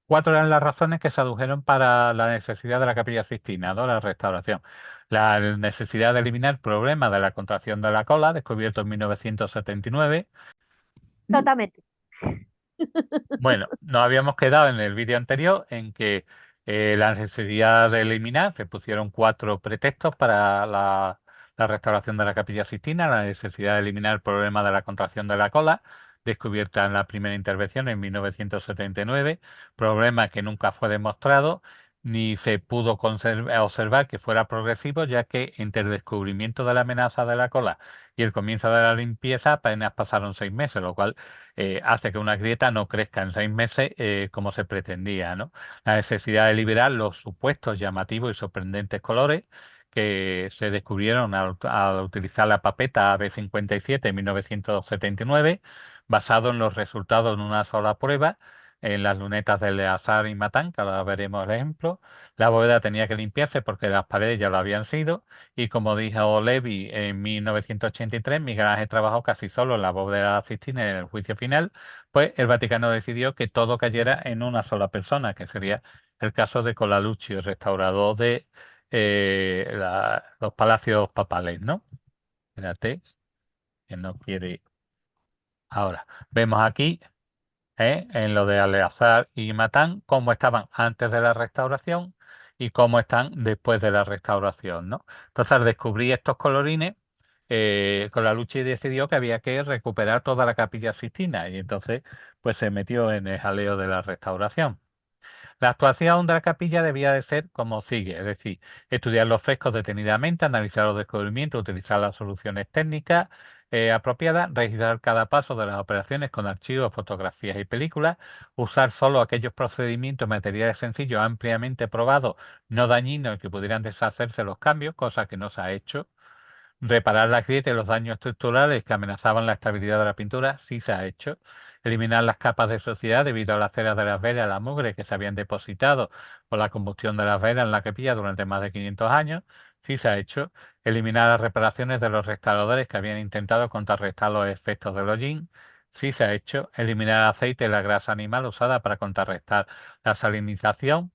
Cuatro eran las razones que se adujeron para la necesidad de la Capilla Sixtina, ¿no? La restauración. La necesidad de eliminar el problema de la contracción de la cola, descubierto en 1979. Exactamente. Bueno, nos habíamos quedado en el vídeo anterior en que la necesidad de eliminar, se pusieron cuatro pretextos para la restauración de la Capilla Sixtina, la necesidad de eliminar el problema de la contracción de la cola, descubierta en la primera intervención en 1979, problema que nunca fue demostrado ni se pudo observar que fuera progresivo, ya que entre el descubrimiento de la amenaza de la cola y el comienzo de la limpieza apenas pasaron 6 meses, lo cual hace que una grieta no crezca en 6 meses como se pretendía, ¿no? La necesidad de liberar los supuestos llamativos y sorprendentes colores que se descubrieron al utilizar la papeta AB57 en 1979, basado en los resultados de una sola prueba, en las lunetas de Eleazar y Matán, que ahora veremos el ejemplo. La bóveda tenía que limpiarse porque las paredes ya lo habían sido, y como dijo Levi en 1983, Miguel Ángel trabajó casi solo en la bóveda de la Sistina en el juicio final, pues el Vaticano decidió que todo cayera en una sola persona, que sería el caso de Colalucci, el restaurador de los palacios papales, ¿no? Espérate, que no quiere. Ahora, vemos aquí en lo de Aleazar y Matán, cómo estaban antes de la restauración y cómo están después de la restauración, ¿no? Entonces, al descubrir estos colorines, Colalucci decidió que había que recuperar toda la Capilla Sixtina y entonces pues se metió en el jaleo de la restauración. La actuación de la capilla debía de ser como sigue, es decir, estudiar los frescos detenidamente, analizar los descubrimientos, utilizar las soluciones técnicas, apropiada, registrar cada paso de las operaciones con archivos, fotografías y películas, usar solo aquellos procedimientos materiales sencillos ampliamente probados, no dañinos y que pudieran deshacerse los cambios, cosa que no se ha hecho. Reparar las grietas y los daños estructurales que amenazaban la estabilidad de la pintura, sí se ha hecho. Eliminar las capas de suciedad debido a las ceras de las velas, la mugre que se habían depositado por la combustión de las velas en la capilla durante más de 500 años, sí se ha hecho. Eliminar las reparaciones de los restauradores que habían intentado contrarrestar los efectos del hollín, sí se ha hecho. Eliminar el aceite y la grasa animal usada para contrarrestar la salinización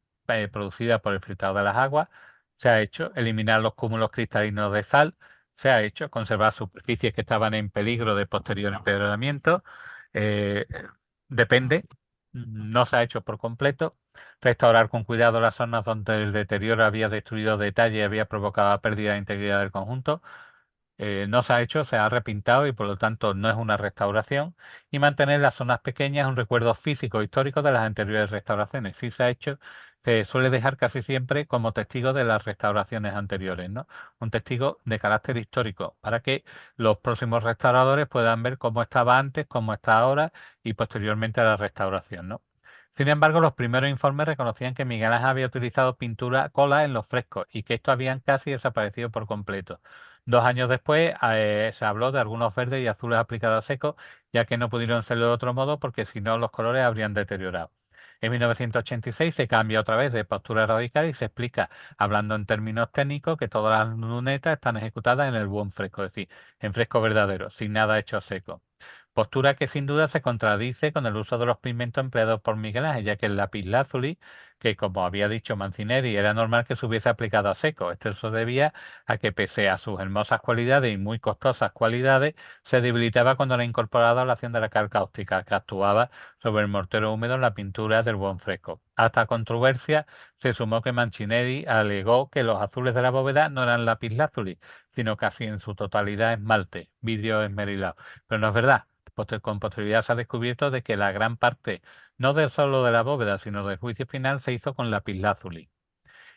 producida por el filtrado de las aguas, se ha hecho. Eliminar los cúmulos cristalinos de sal, se ha hecho. Conservar superficies que estaban en peligro de posterior empeoramiento, eh, depende, no se ha hecho por completo. Restaurar con cuidado las zonas donde el deterioro había destruido detalle y había provocado la pérdida de integridad del conjunto, no se ha hecho, se ha repintado y por lo tanto no es una restauración. Y mantener las zonas pequeñas un recuerdo físico histórico de las anteriores restauraciones. Sí se ha hecho, se suele dejar casi siempre como testigo de las restauraciones anteriores, ¿no? Un testigo de carácter histórico para que los próximos restauradores puedan ver cómo estaba antes, cómo está ahora y posteriormente a la restauración, ¿no? Sin embargo, los primeros informes reconocían que Miguel Ángel había utilizado pintura cola en los frescos y que estos habían casi desaparecido por completo. 2 años después se habló de algunos verdes y azules aplicados a seco, ya que no pudieron serlo de otro modo porque si no los colores habrían deteriorado. En 1986 se cambia otra vez de postura radical y se explica, hablando en términos técnicos, que todas las lunetas están ejecutadas en el buen fresco, es decir, en fresco verdadero, sin nada hecho a seco. Postura que sin duda se contradice con el uso de los pigmentos empleados por Miguel Ángel, ya que el lapislázuli, que como había dicho Mancinelli, era normal que se hubiese aplicado a seco. Esto se debía a que pese a sus hermosas cualidades y muy costosas cualidades, se debilitaba cuando era incorporado a la acción de la cal cáustica, que actuaba sobre el mortero húmedo en la pintura del buen fresco. A esta controversia se sumó que Mancinelli alegó que los azules de la bóveda no eran lapislázuli, sino casi en su totalidad esmalte, vidrio esmerilado. Pero no es verdad. Con posterioridad se ha descubierto de que la gran parte, no de solo de la bóveda, sino del juicio final, se hizo con lapislázuli.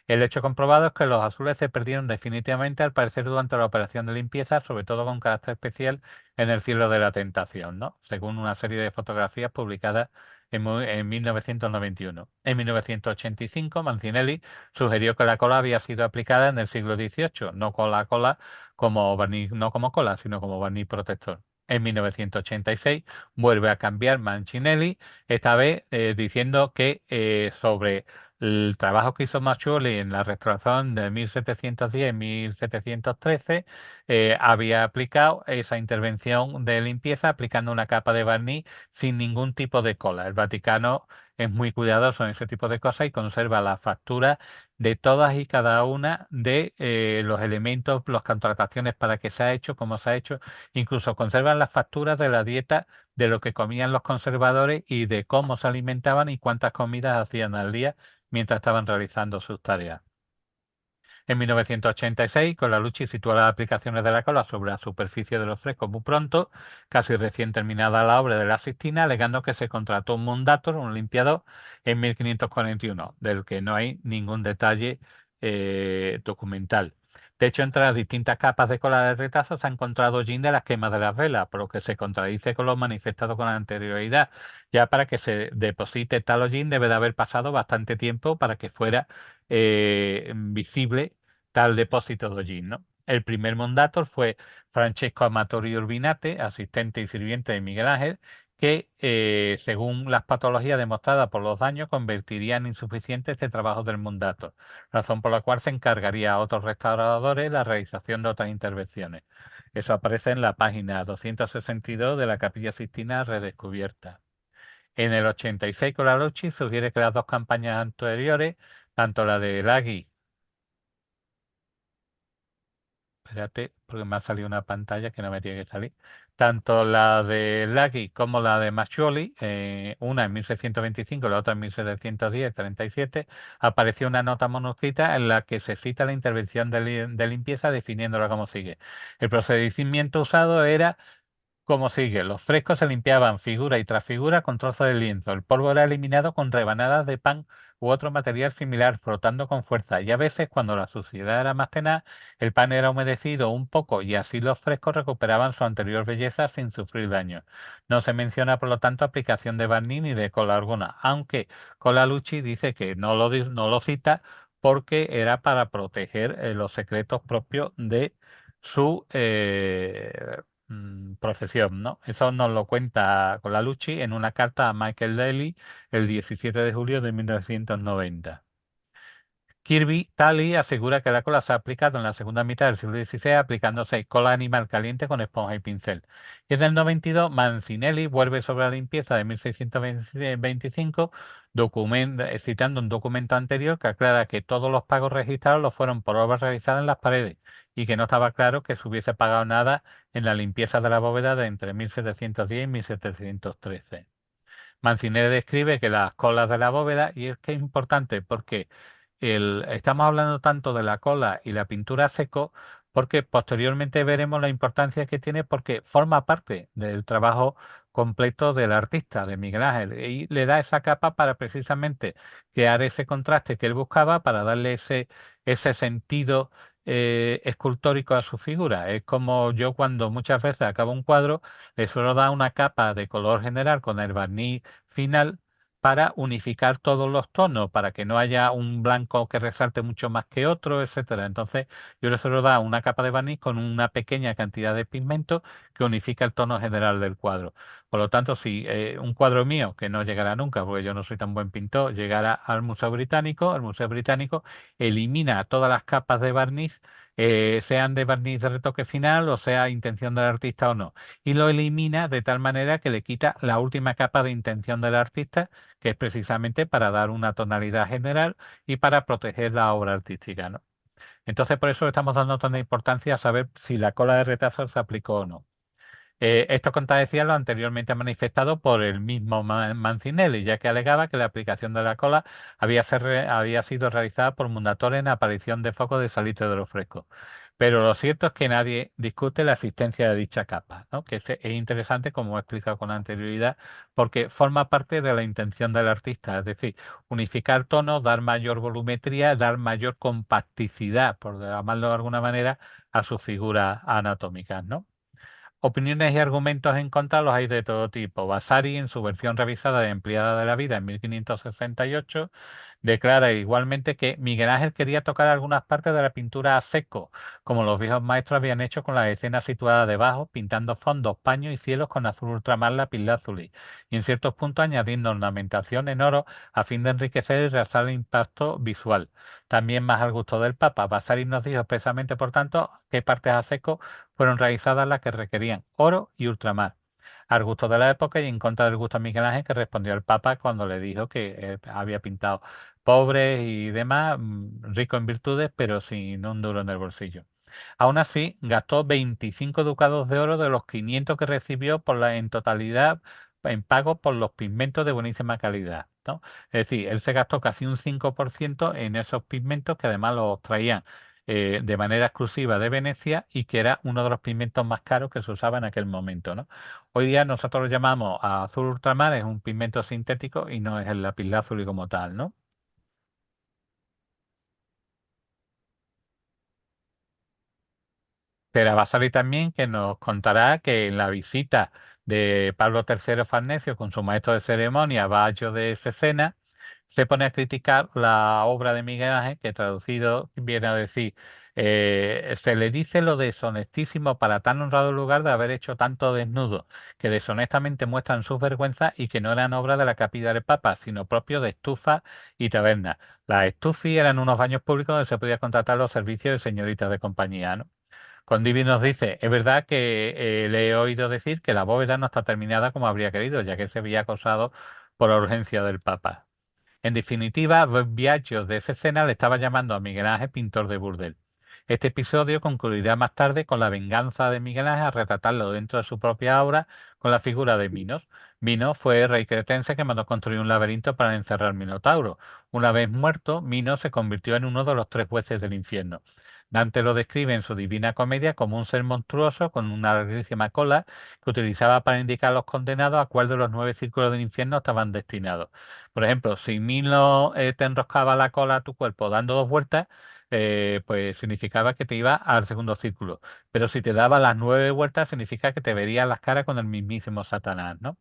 El hecho comprobado es que los azules se perdieron definitivamente al parecer durante la operación de limpieza, sobre todo con carácter especial en el cielo de la Tentación, ¿no? Según una serie de fotografías publicadas en 1991. En 1985, Mancinelli sugirió que la cola había sido aplicada en el siglo XVIII, no con la cola como barniz, no como cola, sino como barniz protector. En 1986 vuelve a cambiar Mancinelli, esta vez diciendo que sobre el trabajo que hizo Maciuoli en la restauración de 1710 y 1713 había aplicado esa intervención de limpieza aplicando una capa de barniz sin ningún tipo de cola. El Vaticano es muy cuidadoso en ese tipo de cosas y conserva la factura de todas y cada una de los elementos, las contrataciones para que se ha hecho, cómo se ha hecho, incluso conservan las facturas de la dieta de lo que comían los conservadores y de cómo se alimentaban y cuántas comidas hacían al día mientras estaban realizando sus tareas. En 1986, con la lucha y situó las aplicaciones de la cola sobre la superficie de los frescos muy pronto, casi recién terminada la obra de la Sixtina, alegando que se contrató un mundator, un limpiador, en 1541, del que no hay ningún detalle documental. De hecho, entre las distintas capas de cola de retazo se ha encontrado hollín de las quemas de las velas, por lo que se contradice con lo manifestado con anterioridad. Ya para que se deposite tal hollín debe de haber pasado bastante tiempo para que fuera visible tal depósito de hollín, ¿no? El primer mandator fue Francesco Amatori Urbinate, asistente y sirviente de Miguel Ángel, que según las patologías demostradas por los daños convertiría en insuficiente este trabajo del mandator, razón por la cual se encargaría a otros restauradores la realización de otras intervenciones. Eso aparece en la página 262 de la Capilla Sixtina redescubierta. En el 86 Colarocci sugiere que las dos campañas anteriores, tanto la de Lagui, espérate, porque me ha salido una pantalla que no me tiene que salir, tanto la de Lagui como la de Mascioli, una en 1625 y la otra en 1710-37, apareció una nota manuscrita en la que se cita la intervención de limpieza definiéndola como sigue. El procedimiento usado era como sigue, los frescos se limpiaban figura y tras figura con trozos de lienzo. El polvo era eliminado con rebanadas de pan u otro material similar flotando con fuerza, y a veces, cuando la suciedad era más tenaz, el pan era humedecido un poco y así los frescos recuperaban su anterior belleza sin sufrir daño. No se menciona, por lo tanto, aplicación de barniz ni de cola alguna, aunque Colalucci dice que no lo cita porque era para proteger los secretos propios de su profesión, ¿no? Eso nos lo cuenta Colalucci en una carta a Michael Daly el 17 de julio de 1990. Kirby Talley asegura que la cola se ha aplicado en la segunda mitad del siglo XVI aplicándose cola animal caliente con esponja y pincel. Y en el 92, Mancinelli vuelve sobre la limpieza de 1625, citando un documento anterior que aclara que todos los pagos registrados lo fueron por obras realizadas en las paredes y que no estaba claro que se hubiese pagado nada en la limpieza de la bóveda de entre 1710 y 1713. Mancinelli describe que las colas de la bóveda, y es que es importante porque estamos hablando tanto de la cola y la pintura a seco, porque posteriormente veremos la importancia que tiene porque forma parte del trabajo completo del artista, de Miguel Ángel, y le da esa capa para precisamente crear ese contraste que él buscaba para darle ese sentido escultórico a su figura. Es como yo cuando muchas veces acabo un cuadro, le suelo dar una capa de color general con el barniz final para unificar todos los tonos, para que no haya un blanco que resalte mucho más que otro, etcétera. Entonces, yo le suelo dar una capa de barniz con una pequeña cantidad de pigmento que unifica el tono general del cuadro. Por lo tanto, si un cuadro mío, que no llegará nunca, porque yo no soy tan buen pintor, llegara al Museo Británico, el Museo Británico elimina todas las capas de barniz, sean de barniz de retoque final o sea intención del artista o no, y lo elimina de tal manera que le quita la última capa de intención del artista, que es precisamente para dar una tonalidad general y para proteger la obra artística, ¿no? Entonces, por eso le estamos dando tanta importancia a saber si la cola de retazo se aplicó o no. Esto contradecía lo anteriormente manifestado por el mismo Mancinelli, ya que alegaba que la aplicación de la cola había sido realizada por Mundatore en aparición de focos de salitre de los frescos. Pero lo cierto es que nadie discute la existencia de dicha capa, ¿no? Que es interesante, como he explicado con anterioridad, porque forma parte de la intención del artista, es decir, unificar tonos, dar mayor volumetría, dar mayor compacticidad, por llamarlo de alguna manera, a sus figuras anatómicas, ¿no? Opiniones y argumentos en contra los hay de todo tipo. Vasari, en su versión revisada y ampliada de la vida en 1568, declara igualmente que Miguel Ángel quería tocar algunas partes de la pintura a seco, como los viejos maestros habían hecho con las escenas situadas debajo, pintando fondos, paños y cielos con azul ultramar lapislázuli, y en ciertos puntos añadiendo ornamentación en oro a fin de enriquecer y realzar el impacto visual. También más al gusto del Papa. Vasari nos dijo expresamente, por tanto, qué partes a seco fueron realizadas las que requerían oro y ultramar, al gusto de la época y en contra del gusto de Miguel Ángel, que respondió el Papa cuando le dijo que había pintado pobres y demás, rico en virtudes, pero sin un duro en el bolsillo. Aún así, gastó 25 ducados de oro de los 500 que recibió en totalidad en pago por los pigmentos de buenísima calidad, ¿no? Es decir, él se gastó casi un 5% en esos pigmentos que además los traían de manera exclusiva de Venecia y que era uno de los pigmentos más caros que se usaba en aquel momento, ¿no? Hoy día nosotros lo llamamos azul ultramar, es un pigmento sintético y no es el lapislázuli como tal, ¿no? Pero va a salir también que nos contará que en la visita de Pablo III Farnesio con su maestro de ceremonia, Baggio de Cesena, se pone a criticar la obra de Miguel Ángel, que traducido viene a decir, se le dice lo deshonestísimo para tan honrado lugar de haber hecho tanto desnudo, que deshonestamente muestran sus vergüenzas y que no eran obra de la capilla del Papa, sino propio de estufas y tabernas. Las estufas eran unos baños públicos donde se podía contratar los servicios de señoritas de compañía, ¿no? Condivi nos dice, es verdad que le he oído decir que la bóveda no está terminada como habría querido, ya que se había acosado por la urgencia del Papa. En definitiva, Biagio de esa escena le estaba llamando a Miguel Ángel pintor de burdel. Este episodio concluirá más tarde con la venganza de Miguel Ángel a retratarlo dentro de su propia obra con la figura de Minos. Minos fue el rey cretense que mandó construir un laberinto para encerrar al Minotauro. Una vez muerto, Minos se convirtió en uno de los tres jueces del infierno. Dante lo describe en su Divina Comedia como un ser monstruoso con una larguísima cola que utilizaba para indicar a los condenados a cuál de los 9 círculos del infierno estaban destinados. Por ejemplo, si Milo te enroscaba la cola a tu cuerpo dando 2 vueltas, pues significaba que te iba al segundo círculo. Pero si te daba las 9 vueltas, significa que te vería las caras con el mismísimo Satanás, ¿no?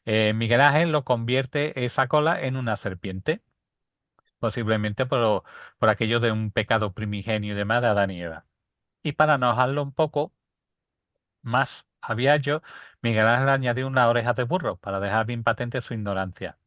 Miguel Ángel lo convierte esa cola en una serpiente, posiblemente por aquello de un pecado primigenio y demás de Adán y Eva. Y para enojarlo un poco más a Viaggio, Miguel Ángel añadió una oreja de burro para dejar bien patente su ignorancia.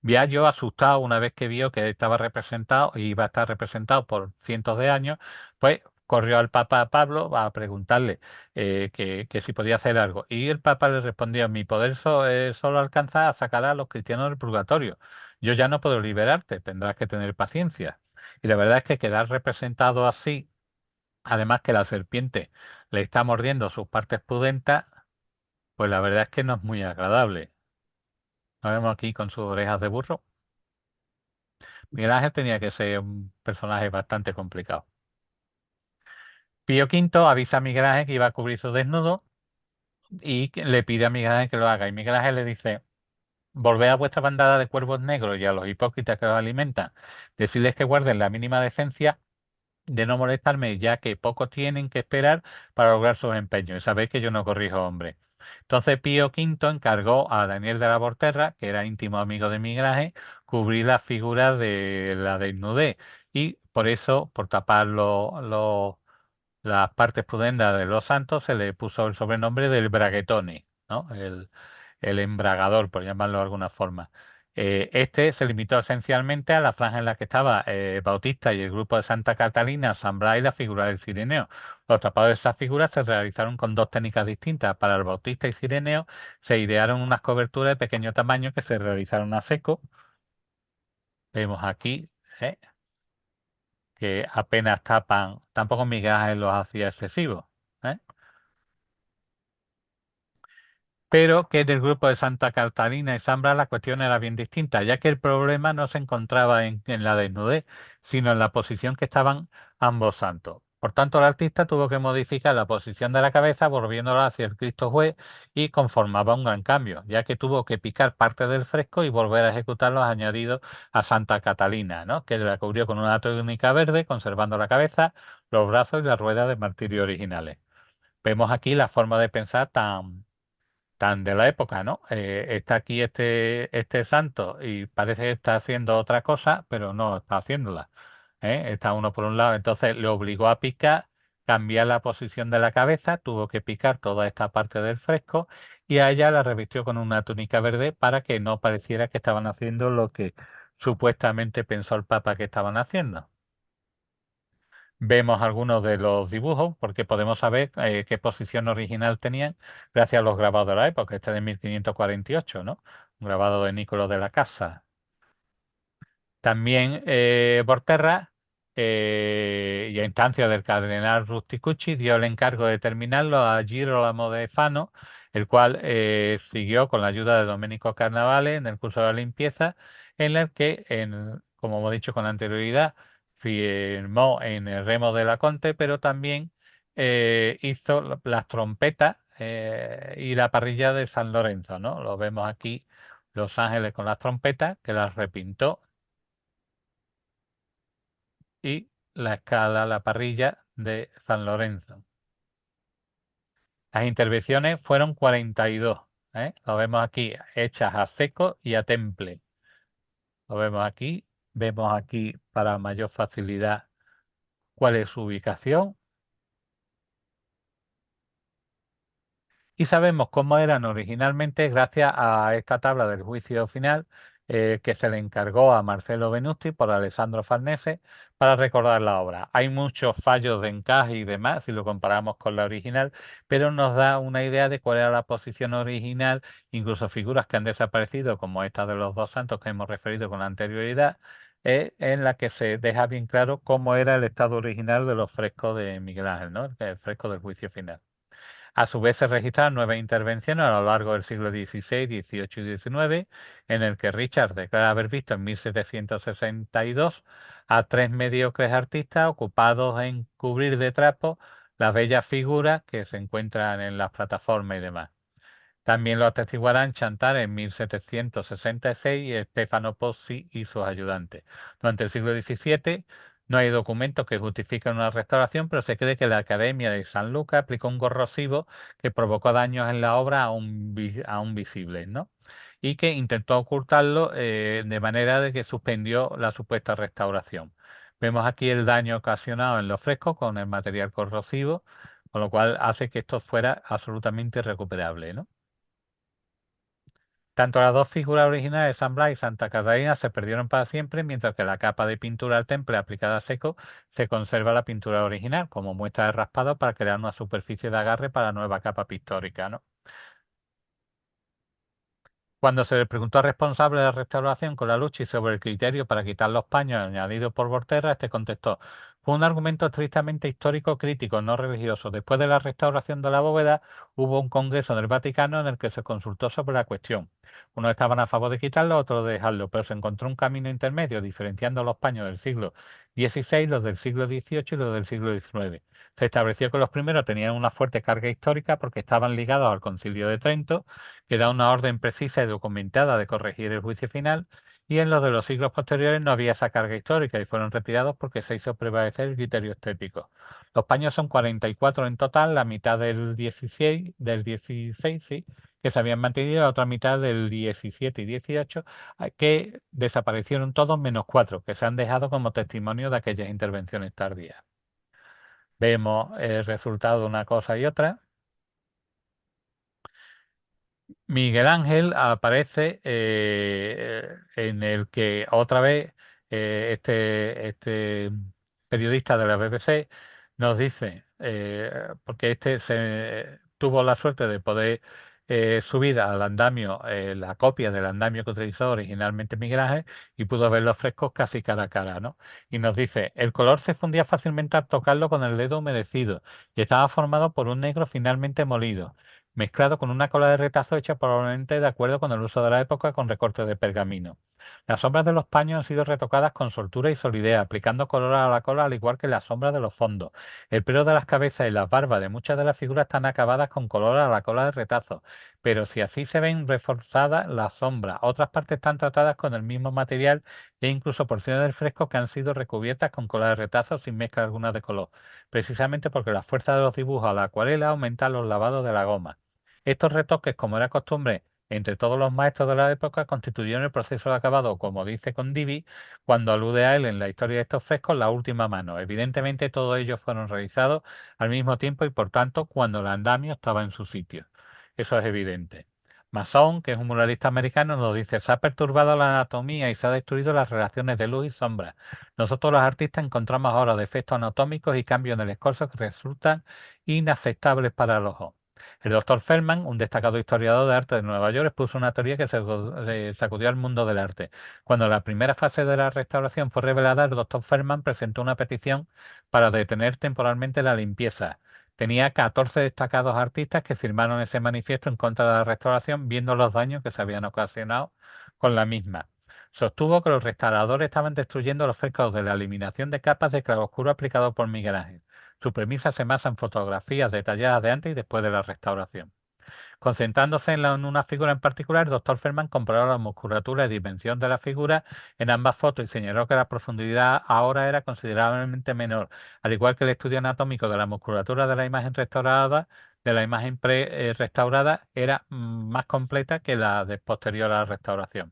Viaggio, asustado una vez que vio que estaba representado y iba a estar representado por cientos de años, pues corrió al Papa Pablo a preguntarle que si podía hacer algo. Y el Papa le respondió: mi poder solo alcanza a sacar a los cristianos del purgatorio. Yo ya no puedo liberarte, tendrás que tener paciencia. Y la verdad es que quedar representado así, además que la serpiente le está mordiendo sus partes pudentas, pues la verdad es que no es muy agradable. Lo vemos aquí con sus orejas de burro. Miguel Ángel tenía que ser un personaje bastante complicado. Pío V avisa a Miguel Ángel que iba a cubrir su desnudo y le pide a Miguel Ángel que lo haga. Y Miguel Ángel le dice: volved a vuestra bandada de cuervos negros y a los hipócritas que os alimentan, decirles que guarden la mínima decencia de no molestarme, ya que poco tienen que esperar para lograr sus empeños. Y sabéis que yo no corrijo hombre. Entonces Pío V encargó a Daniel de la Portera, que era íntimo amigo de Miguel Ángel, cubrir las figuras de la desnudez. Y por eso, por tapar las partes pudendas de los santos, se le puso el sobrenombre del braguetone, ¿no? El embragador, por llamarlo de alguna forma. Este se limitó esencialmente a la franja en la que estaba Bautista y el grupo de Santa Catalina, San Blas y la figura del Cireneo. Los tapados de esas figuras se realizaron con 2 técnicas distintas. Para el Bautista y Cireneo se idearon unas coberturas de pequeño tamaño que se realizaron a seco. Vemos aquí que apenas tapan, tampoco Miguel Ángel los hacía excesivos. ¿eh? Pero que del grupo de Santa Catalina y Zambra la cuestión era bien distinta, ya que el problema no se encontraba en la desnudez, sino en la posición que estaban ambos santos. Por tanto, el artista tuvo que modificar la posición de la cabeza volviéndola hacia el Cristo Juez y conformaba un gran cambio, ya que tuvo que picar parte del fresco y volver a ejecutar los añadidos a Santa Catalina, ¿no? Que la cubrió con una túnica verde, conservando la cabeza, los brazos y las ruedas de martirio originales. Vemos aquí la forma de pensar tan de la época, ¿no? Está aquí este santo y parece que está haciendo otra cosa, pero no está haciéndola. Está uno por un lado, entonces le obligó a picar, cambiar la posición de la cabeza, tuvo que picar toda esta parte del fresco y a ella la revistió con una túnica verde para que no pareciera que estaban haciendo lo que supuestamente pensó el Papa que estaban haciendo. Vemos algunos de los dibujos porque podemos saber qué posición original tenían gracias a los grabados de la época. Este de 1548, ¿no? Un grabado de Niccolò de la Casa. También Volterra, y a instancia del cardenal Rusticucci, dio el encargo de terminarlo a Girolamo de Fano, el cual siguió con la ayuda de Domenico Carnavale en el curso de la limpieza, en el que, como hemos dicho con anterioridad, firmó en el remo de la Conte, pero también hizo las trompetas y la parrilla de San Lorenzo, ¿no? Lo vemos aquí, Los Ángeles con las trompetas, que las repintó, y la escala, la parrilla de San Lorenzo. Las intervenciones fueron 42, Lo vemos aquí, hechas a seco y a temple. Lo vemos aquí para mayor facilidad cuál es su ubicación. Y sabemos cómo eran originalmente gracias a esta tabla del juicio final que se le encargó a Marcelo Benusti por Alessandro Farnese para recordar la obra. Hay muchos fallos de encaje y demás si lo comparamos con la original, pero nos da una idea de cuál era la posición original, incluso figuras que han desaparecido, como esta de los 2 santos que hemos referido con anterioridad, en la que se deja bien claro cómo era el estado original de los frescos de Miguel Ángel, ¿no? El fresco del juicio final. A su vez se registraron 9 intervenciones a lo largo del siglo XVI, XVIII y XIX, en el que Richard declara haber visto en 1762 a 3 mediocres artistas ocupados en cubrir de trapo las bellas figuras que se encuentran en las plataformas y demás. También lo atestiguarán Chantal en 1766 y Stefano Pozzi y sus ayudantes. Durante el siglo XVII no hay documentos que justifiquen una restauración, pero se cree que la Academia de San Lucas aplicó un corrosivo que provocó daños en la obra aún visibles, ¿no? Y que intentó ocultarlo de manera de que suspendió la supuesta restauración. Vemos aquí el daño ocasionado en los frescos con el material corrosivo, con lo cual hace que esto fuera absolutamente irrecuperable, ¿no? Tanto las dos figuras originales de San Blas y Santa Catalina se perdieron para siempre, mientras que la capa de pintura al temple aplicada a seco se conserva la pintura original como muestra de raspado para crear una superficie de agarre para la nueva capa pictórica, ¿no? Cuando se le preguntó al responsable de la restauración con la lucha y sobre el criterio para quitar los paños añadidos por Volterra, este contestó: fue un argumento estrictamente histórico, crítico, no religioso. Después de la restauración de la bóveda, hubo un congreso del Vaticano en el que se consultó sobre la cuestión. Unos estaban a favor de quitarlo, otros de dejarlo, pero se encontró un camino intermedio, diferenciando los paños del siglo XVI, los del siglo XVIII y los del siglo XIX. Se estableció que los primeros tenían una fuerte carga histórica porque estaban ligados al Concilio de Trento, que da una orden precisa y documentada de corregir el juicio final, y en los de los siglos posteriores no había esa carga histórica y fueron retirados porque se hizo prevalecer el criterio estético. Los paños son 44 en total, la mitad del 16 sí, que se habían mantenido, y la otra mitad del 17 y 18, que desaparecieron todos menos 4, que se han dejado como testimonio de aquellas intervenciones tardías. Vemos el resultado de una cosa y otra. Miguel Ángel aparece en el que otra vez este periodista de la BBC nos dice, porque este tuvo la suerte de poder subir al andamio la copia del andamio que utilizó originalmente Miguel Ángel y pudo ver los frescos casi cara a cara, ¿no? Y nos dice: el color se fundía fácilmente al tocarlo con el dedo humedecido y estaba formado por un negro finalmente molido, mezclado con una cola de retazo hecha probablemente de acuerdo con el uso de la época con recortes de pergamino. Las sombras de los paños han sido retocadas con soltura y solidez, aplicando color a la cola al igual que las sombras de los fondos. El pelo de las cabezas y las barbas de muchas de las figuras están acabadas con color a la cola de retazo, pero si así se ven reforzadas las sombras, otras partes están tratadas con el mismo material e incluso porciones del fresco que han sido recubiertas con cola de retazo sin mezcla alguna de color, precisamente porque la fuerza de los dibujos a la acuarela aumenta los lavados de la goma. Estos retoques, como era costumbre entre todos los maestros de la época, constituyeron el proceso de acabado, como dice Condivi, cuando alude a él en la historia de estos frescos, la última mano. Evidentemente todos ellos fueron realizados al mismo tiempo y por tanto cuando el andamio estaba en su sitio. Eso es evidente. Masson, que es un muralista americano, nos dice: se ha perturbado la anatomía y se ha destruido las relaciones de luz y sombra. Nosotros los artistas encontramos ahora defectos anatómicos y cambios en el escorzo que resultan inaceptables para el ojo. El doctor Feldman, un destacado historiador de arte de Nueva York, expuso una teoría que sacudió al mundo del arte. Cuando la primera fase de la restauración fue revelada, el doctor Feldman presentó una petición para detener temporalmente la limpieza. Tenía 14 destacados artistas que firmaron ese manifiesto en contra de la restauración, viendo los daños que se habían ocasionado con la misma. Sostuvo que los restauradores estaban destruyendo los frescos de la eliminación de capas de claroscuro aplicado por Miguel Ángel. Su premisa se basa en fotografías detalladas de antes y después de la restauración. Concentrándose en una figura en particular, el doctor Feldman comparó la musculatura y dimensión de la figura en ambas fotos y señaló que la profundidad ahora era considerablemente menor, al igual que el estudio anatómico de la musculatura de la imagen restaurada, restaurada era más completa que la de posterior a la restauración.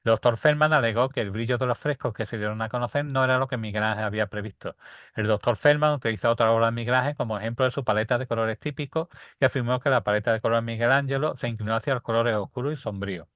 El doctor Feldman alegó que el brillo de los frescos que se dieron a conocer no era lo que Miguel Ángel había previsto. El doctor Feldman utilizó otra obra de Miguel Ángel como ejemplo de su paleta de colores típicos y afirmó que la paleta de color Miguel Ángelo se inclinó hacia los colores oscuros y sombríos.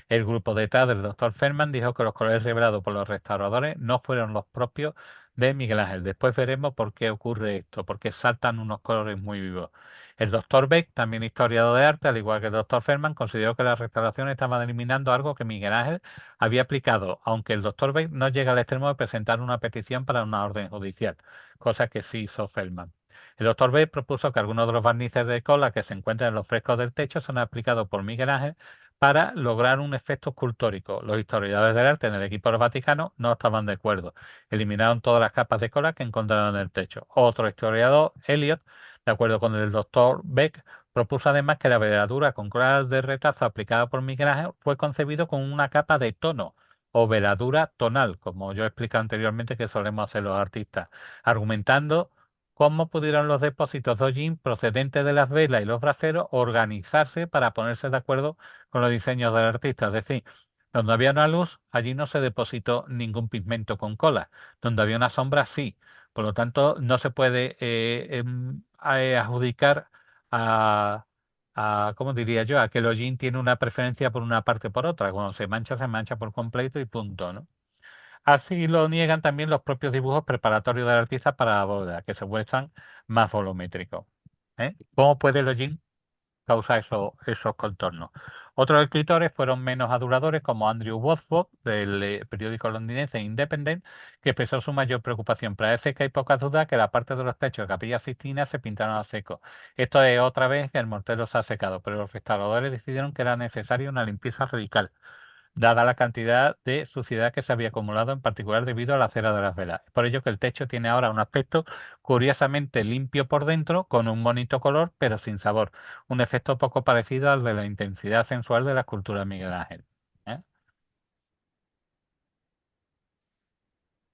El grupo detrás del doctor Feldman dijo que los colores revelados por los restauradores no fueron los propios de Miguel Ángel. Después veremos por qué ocurre esto, porque saltan unos colores muy vivos. El doctor Beck, también historiador de arte, al igual que el doctor Feldman, consideró que la restauración estaba eliminando algo que Miguel Ángel había aplicado, aunque el doctor Beck no llega al extremo de presentar una petición para una orden judicial, cosa que sí hizo Feldman. El doctor B propuso que algunos de los barnices de cola que se encuentran en los frescos del techo son aplicados por Miguel Ángel para lograr un efecto escultórico. Los historiadores del arte en el equipo del Vaticano no estaban de acuerdo. Eliminaron todas las capas de cola que encontraron en el techo. Otro historiador, Elliot, de acuerdo con el doctor Beck, propuso además que la veladura con cola de retazo aplicada por Miguel Ángel fue concebido con una capa de tono o veladura tonal, como yo he explicado anteriormente que solemos hacer los artistas, argumentando cómo pudieron los depósitos de hollín procedentes de las velas y los braseros organizarse para ponerse de acuerdo con los diseños del artista. Es decir, donde había una luz, allí no se depositó ningún pigmento con cola. Donde había una sombra, sí. Por lo tanto, no se puede adjudicar ¿cómo diría yo? A que el hollín tiene una preferencia por una parte o por otra. Cuando se mancha por completo y punto, ¿no? Así lo niegan también los propios dibujos preparatorios del artista para la boda, que se muestran más volumétricos. ¿Cómo puede el hollín causar esos contornos? Otros escritores fueron menos aduladores, como Andrew Wadsworth, del periódico londinense Independent, que expresó su mayor preocupación. Parece que hay pocas dudas que la parte de los techos de Capilla Sistina se pintaron a seco. Esto es otra vez que el mortero se ha secado, pero los restauradores decidieron que era necesaria una limpieza radical, dada la cantidad de suciedad que se había acumulado, en particular debido a la cera de las velas. Por ello que el techo tiene ahora un aspecto curiosamente limpio por dentro, con un bonito color, pero sin sabor. Un efecto poco parecido al de la intensidad sensual de la escultura de Miguel Ángel. ¿eh?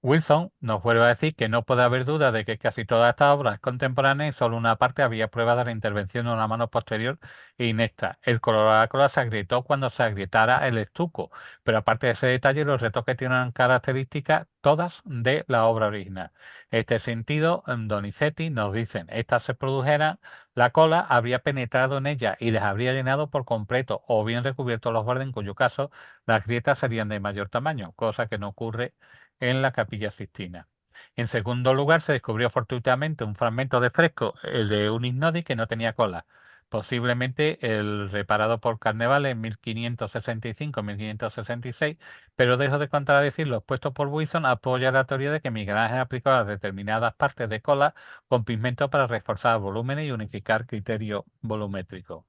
Wilson nos vuelve a decir que no puede haber duda de que casi todas estas obras contemporáneas y solo una parte había prueba de la intervención de una mano posterior e inecta. El color de la cola se agrietó cuando se agrietara el estuco, pero aparte de ese detalle, los retoques tienen características todas de la obra original. En este sentido, Donizetti nos dicen, estas se produjeran, la cola habría penetrado en ella y les habría llenado por completo o bien recubierto los bordes, en cuyo caso las grietas serían de mayor tamaño, cosa que no ocurre en la Capilla Sistina. En segundo lugar, se descubrió fortuitamente un fragmento de fresco, el de un ignodi que no tenía cola, posiblemente el reparado por Carnevale en 1565-1566, pero dejo de contradecir lo expuesto por Wilson, apoya la teoría de que Miguel Ángel aplicó a determinadas partes de cola con pigmento para reforzar volúmenes y unificar criterio volumétrico.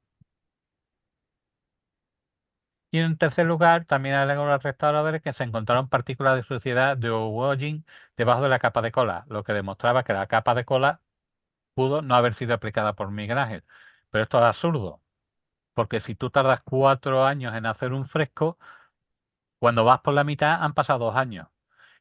Y en tercer lugar, también alegó los restauradores que se encontraron partículas de suciedad de hollín debajo de la capa de cola, lo que demostraba que la capa de cola pudo no haber sido aplicada por Miguel Ángel. Pero esto es absurdo, porque si tú tardas 4 años en hacer un fresco, cuando vas por la mitad han pasado 2 años.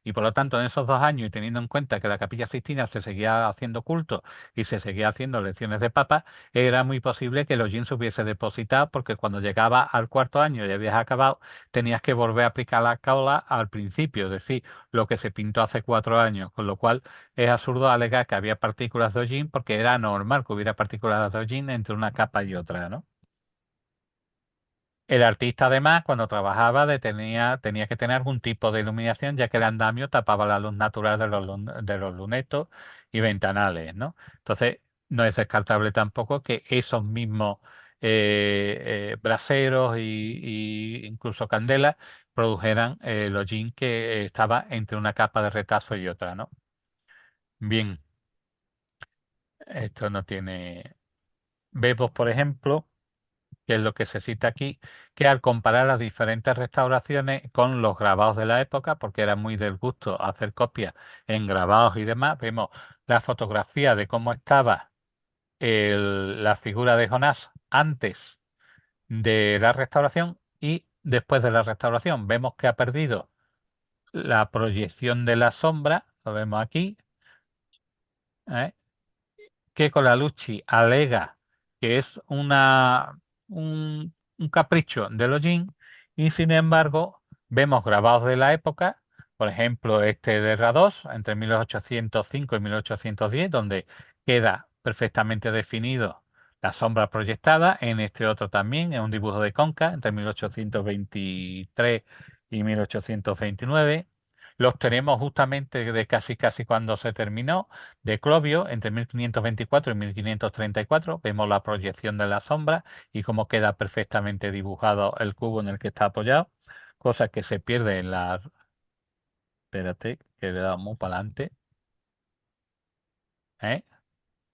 Y por lo tanto, en esos 2 años, y teniendo en cuenta que la Capilla Sistina se seguía haciendo culto y se seguía haciendo lecciones de papa, era muy posible que el hollín se hubiese depositado, porque cuando llegaba al cuarto año y habías acabado, tenías que volver a aplicar la cola al principio, es decir, lo que se pintó hace 4 años, con lo cual es absurdo alegar que había partículas de hollín, porque era normal que hubiera partículas de hollín entre una capa y otra, ¿no? El artista, además, cuando trabajaba, tenía que tener algún tipo de iluminación, ya que el andamio tapaba la luz natural de los lunetos y ventanales, ¿no? Entonces, no es descartable tampoco que esos mismos braseros y incluso candelas produjeran el hollín que estaba entre una capa de retazo y otra, ¿no? Bien, esto no tiene... Vemos, por ejemplo, que es lo que se cita aquí, que al comparar las diferentes restauraciones con los grabados de la época, porque era muy del gusto hacer copias en grabados y demás, vemos la fotografía de cómo estaba la figura de Jonás antes de la restauración y después de la restauración. Vemos que ha perdido la proyección de la sombra, lo vemos aquí, ¿eh? Que Colalucci alega que es un capricho de Login, y sin embargo vemos grabados de la época, por ejemplo este de Rados entre 1805 y 1810, donde queda perfectamente definido la sombra proyectada. En este otro también, en un dibujo de Conca entre 1823 y 1829. Los tenemos justamente de casi cuando se terminó, de Clovio entre 1524 y 1534. Vemos la proyección de la sombra y cómo queda perfectamente dibujado el cubo en el que está apoyado, cosa que se pierde en la... Espérate, que le damos para adelante. ¿eh?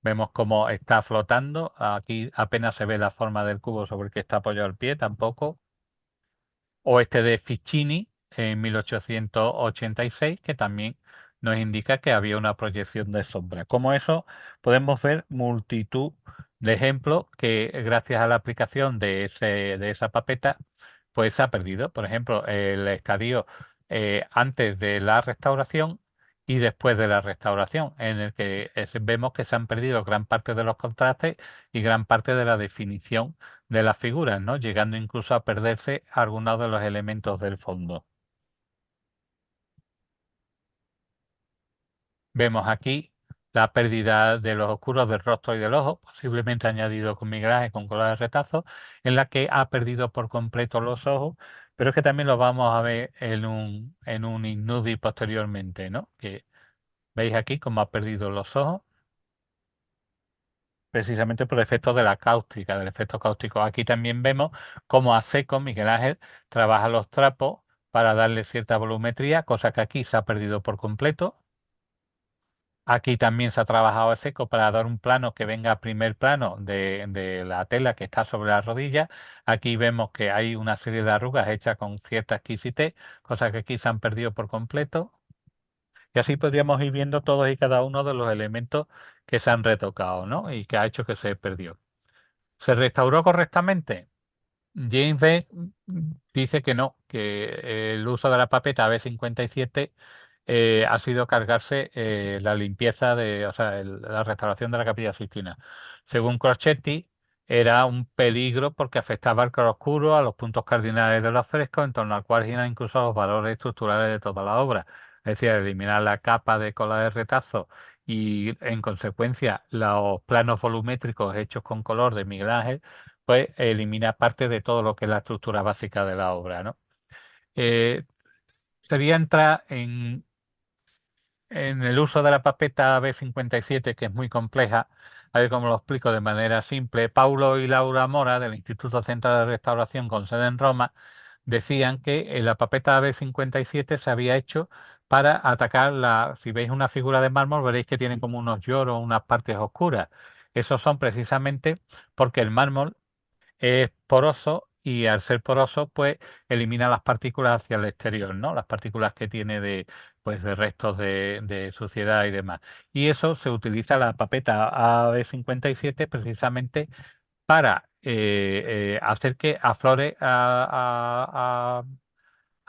Vemos cómo está flotando. Aquí apenas se ve la forma del cubo sobre el que está apoyado el pie, tampoco. O este de Ficini en 1886, que también nos indica que había una proyección de sombra. Como eso, podemos ver multitud de ejemplos que gracias a la aplicación de esa papeta, pues se ha perdido. Por ejemplo, el estadio antes de la restauración y después de la restauración, en el que vemos que se han perdido gran parte de los contrastes y gran parte de la definición de las figuras, ¿no? Llegando incluso a perderse algunos de los elementos del fondo. Vemos aquí la pérdida de los oscuros del rostro y del ojo, posiblemente añadido con migraje, con color de retazo, en la que ha perdido por completo los ojos, pero es que también lo vamos a ver en un Ignudi posteriormente, ¿no? Que veis aquí cómo ha perdido los ojos, precisamente por efecto de la cáustica, del efecto cáustico. Aquí también vemos cómo a seco Miguel Ángel trabaja los trapos para darle cierta volumetría, cosa que aquí se ha perdido por completo. Aquí también se ha trabajado a seco para dar un plano que venga a primer plano de la tela que está sobre la rodilla. Aquí vemos que hay una serie de arrugas hechas con cierta exquisitez, cosas que aquí se han perdido por completo. Y así podríamos ir viendo todos y cada uno de los elementos que se han retocado, ¿no? Y que ha hecho que se perdió. ¿Se restauró correctamente? James B. dice que no, que el uso de la papeta AB57 ha sido cargarse la limpieza o sea, la restauración de la Capilla Sistina. Según Crocetti, era un peligro porque afectaba al claroscuro, a los puntos cardinales de los frescos, en torno al cual giran incluso los valores estructurales de toda la obra. Es decir, eliminar la capa de cola de retazo y, en consecuencia, los planos volumétricos hechos con color de Miguel Ángel, pues elimina parte de todo lo que es la estructura básica de la obra, ¿no? Sería entrar en el uso de la papeta B57, que es muy compleja, a ver cómo lo explico de manera simple. Paulo y Laura Mora, del Instituto Central de Restauración con sede en Roma, decían que la papeta B57 se había hecho para atacar si veis una figura de mármol, veréis que tiene como unos lloros, unas partes oscuras. Esos son precisamente porque el mármol es poroso y al ser poroso, pues elimina las partículas hacia el exterior, ¿no? Las partículas que tiene pues, de restos de suciedad y demás. Y eso se utiliza la papeta AB57 precisamente para hacer que aflore a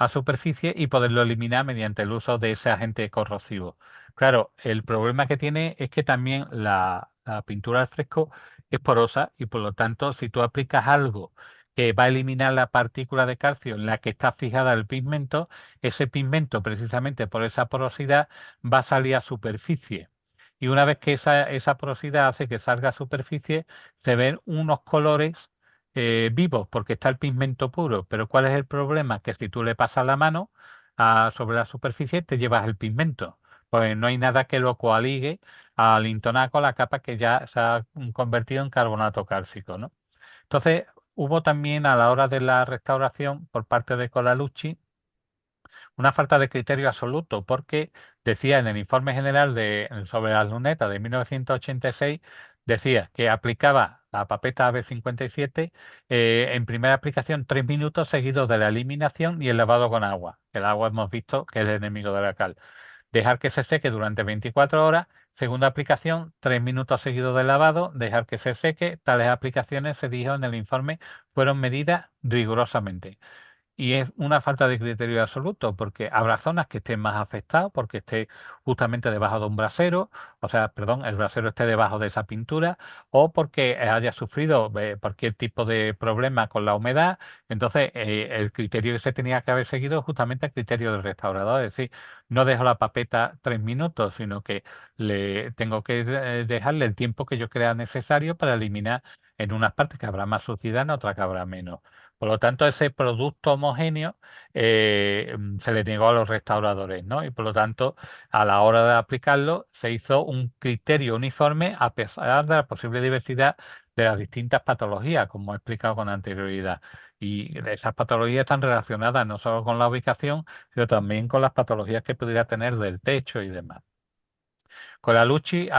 superficie y poderlo eliminar mediante el uso de ese agente corrosivo. Claro, el problema que tiene es que también la pintura al fresco es porosa y por lo tanto si tú aplicas algo que va a eliminar la partícula de calcio en la que está fijada el pigmento, ese pigmento precisamente por esa porosidad va a salir a superficie. Y una vez que esa porosidad hace que salga a superficie, se ven unos colores vivos porque está el pigmento puro, pero ¿cuál es el problema? Que si tú le pasas la mano sobre la superficie te llevas el pigmento, pues no hay nada que lo coaligue al intonaco, la capa que ya se ha convertido en carbonato cálcico, ¿no? Entonces, hubo también a la hora de la restauración por parte de Colalucci una falta de criterio absoluto, porque decía en el informe general sobre las lunetas de 1986, decía que aplicaba la papeta AB57 en primera aplicación 3 minutos seguidos de la eliminación y el lavado con agua. El agua hemos visto que es el enemigo de la cal. Dejar que se seque durante 24 horas. Segunda aplicación, 3 minutos seguidos de lavado, dejar que se seque. Tales aplicaciones, se dijo en el informe, fueron medidas rigurosamente. Y es una falta de criterio absoluto, porque habrá zonas que estén más afectadas, porque esté justamente debajo de un brasero, o sea, perdón, el brasero esté debajo de esa pintura, o porque haya sufrido cualquier tipo de problema con la humedad. Entonces, el criterio que se tenía que haber seguido es justamente el criterio del restaurador, es decir, no dejo la papeta 3 minutos, sino que le tengo que dejarle el tiempo que yo crea necesario para eliminar en unas partes que habrá más suciedad, en otras que habrá menos. Por lo tanto, ese producto homogéneo se le negó a los restauradores, ¿no? Y por lo tanto, a la hora de aplicarlo, se hizo un criterio uniforme a pesar de la posible diversidad de las distintas patologías, como he explicado con anterioridad. Y esas patologías están relacionadas no solo con la ubicación, sino también con las patologías que pudiera tener del techo y demás. Colalucci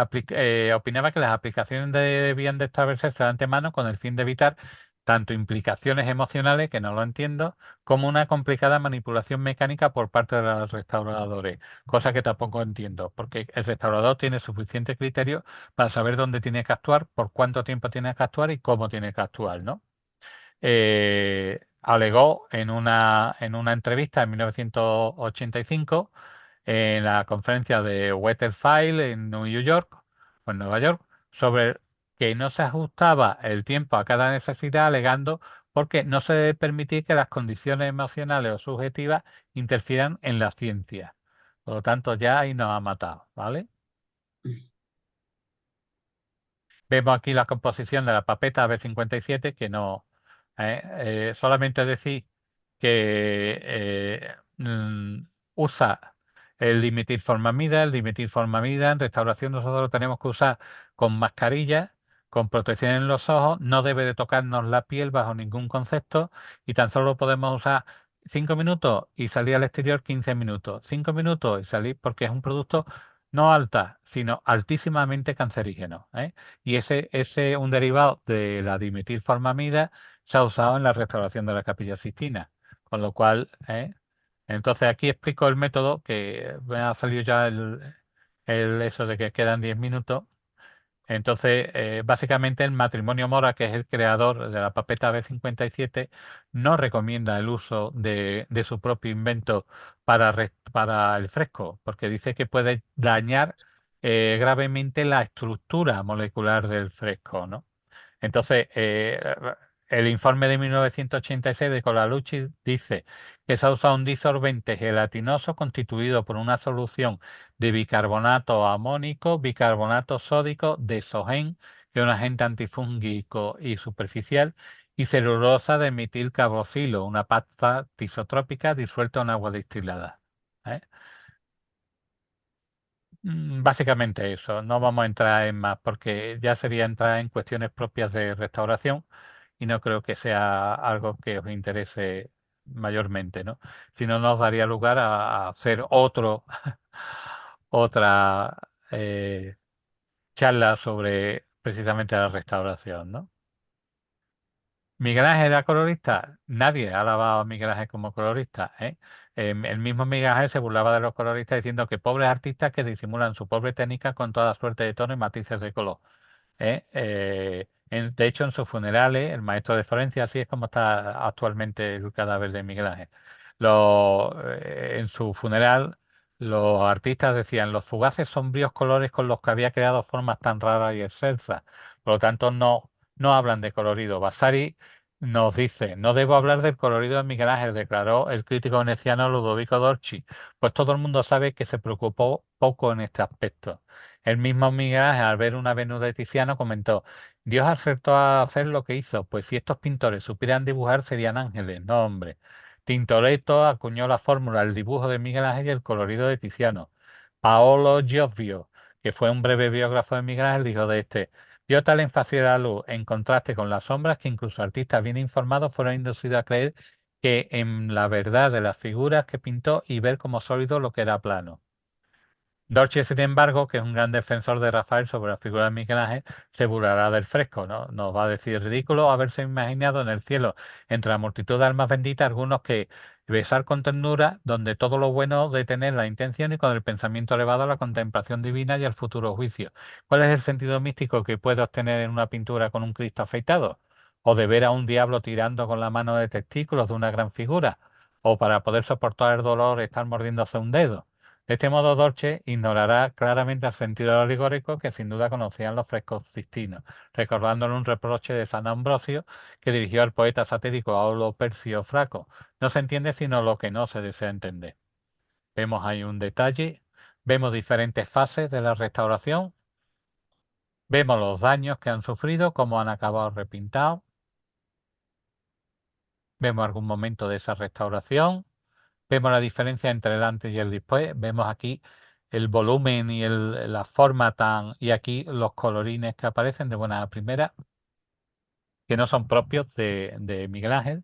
opinaba que las aplicaciones debían de establecerse de antemano con el fin de evitar tanto implicaciones emocionales, que no lo entiendo, como una complicada manipulación mecánica por parte de los restauradores, cosa que tampoco entiendo, porque el restaurador tiene suficiente criterio para saber dónde tiene que actuar, por cuánto tiempo tiene que actuar y cómo tiene que actuar, ¿no? Alegó en una entrevista en 1985 en la conferencia de Weatherford en New York, o en Nueva York, sobre que no se ajustaba el tiempo a cada necesidad, alegando porque no se debe permitir que las condiciones emocionales o subjetivas interfieran en la ciencia. Por lo tanto, ya ahí nos ha matado, ¿vale? Vemos aquí la composición de la papeta B57, que no, solamente decir que usa el dimitir formamida. El dimitir formamida en restauración nosotros lo tenemos que usar con mascarilla, con protección en los ojos, no debe de tocarnos la piel bajo ningún concepto y tan solo podemos usar 5 minutos y salir al exterior 15 minutos, 5 minutos y salir porque es un producto no alta, sino altísimamente cancerígeno, ¿eh? Y ese un derivado de la dimetilformamida se ha usado en la restauración de la Capilla Sixtina, con lo cual, entonces aquí explico el método, que me ha salido ya el eso de que quedan 10 minutos. Entonces, básicamente el matrimonio Mora, que es el creador de la papeta B57, no recomienda el uso de su propio invento para el fresco, porque dice que puede dañar gravemente la estructura molecular del fresco, ¿no? Entonces, el informe de 1986 de Colalucci dice que se ha usado un disolvente gelatinoso constituido por una solución de bicarbonato amónico, bicarbonato sódico, desogen, que es un agente antifúngico y superficial, y celulosa de metilcarboxilo, una pasta tisotrópica disuelta en agua destilada. ¿Eh? Básicamente eso, no vamos a entrar en más porque ya sería entrar en cuestiones propias de restauración y no creo que sea algo que os interese mayormente, ¿no? Si no, nos daría lugar a hacer otra charla sobre precisamente la restauración, ¿no? ¿Miguel Ángel era colorista? Nadie ha alabado a Miguel Ángel como colorista, ¿eh? El mismo Miguel Ángel se burlaba de los coloristas diciendo que pobres artistas que disimulan su pobre técnica con toda suerte de tono y matices de color. De hecho, en sus funerales, el maestro de Florencia, así es como está actualmente el cadáver de Miguel Ángel. En su funeral, los artistas decían, los fugaces sombríos colores con los que había creado formas tan raras y excelsas. Por lo tanto, no hablan de colorido. Vasari nos dice, no debo hablar del colorido de Miguel Ángel, declaró el crítico veneciano Ludovico Dolci, pues todo el mundo sabe que se preocupó poco en este aspecto. El mismo Miguel Ángel, al ver una Venus de Tiziano, comentó, Dios acertó a hacer lo que hizo, pues si estos pintores supieran dibujar serían ángeles, no hombres. Tintoretto acuñó la fórmula, el dibujo de Miguel Ángel y el colorido de Tiziano. Paolo Giovio, que fue un breve biógrafo de Miguel Ángel, dijo de este, dio tal énfasis a la luz en contraste con las sombras que incluso artistas bien informados fueron inducidos a creer que en la verdad de las figuras que pintó y ver como sólido lo que era plano. Dolce, sin embargo, que es un gran defensor de Rafael sobre la figura de Miguel Ángel, se burlará del fresco, ¿no? Nos va a decir ridículo haberse imaginado en el cielo, entre la multitud de almas benditas, algunos que besar con ternura, donde todo lo bueno de tener la intención y con el pensamiento elevado a la contemplación divina y al futuro juicio. ¿Cuál es el sentido místico que puede obtener en una pintura con un Cristo afeitado? ¿O de ver a un diablo tirando con la mano de testículos de una gran figura? ¿O para poder soportar el dolor estar mordiéndose un dedo? De este modo, Dolce ignorará claramente el sentido alegórico que sin duda conocían los frescos sistinos, recordándole un reproche de San Ambrosio que dirigió al poeta satírico Aulo Percio Fraco. No se entiende sino lo que no se desea entender. Vemos ahí un detalle, vemos diferentes fases de la restauración, vemos los daños que han sufrido, cómo han acabado repintados, vemos algún momento de esa restauración. Vemos la diferencia entre el antes y el después. Vemos aquí el volumen y la forma y aquí los colorines que aparecen de buena primera, que no son propios de Miguel Ángel.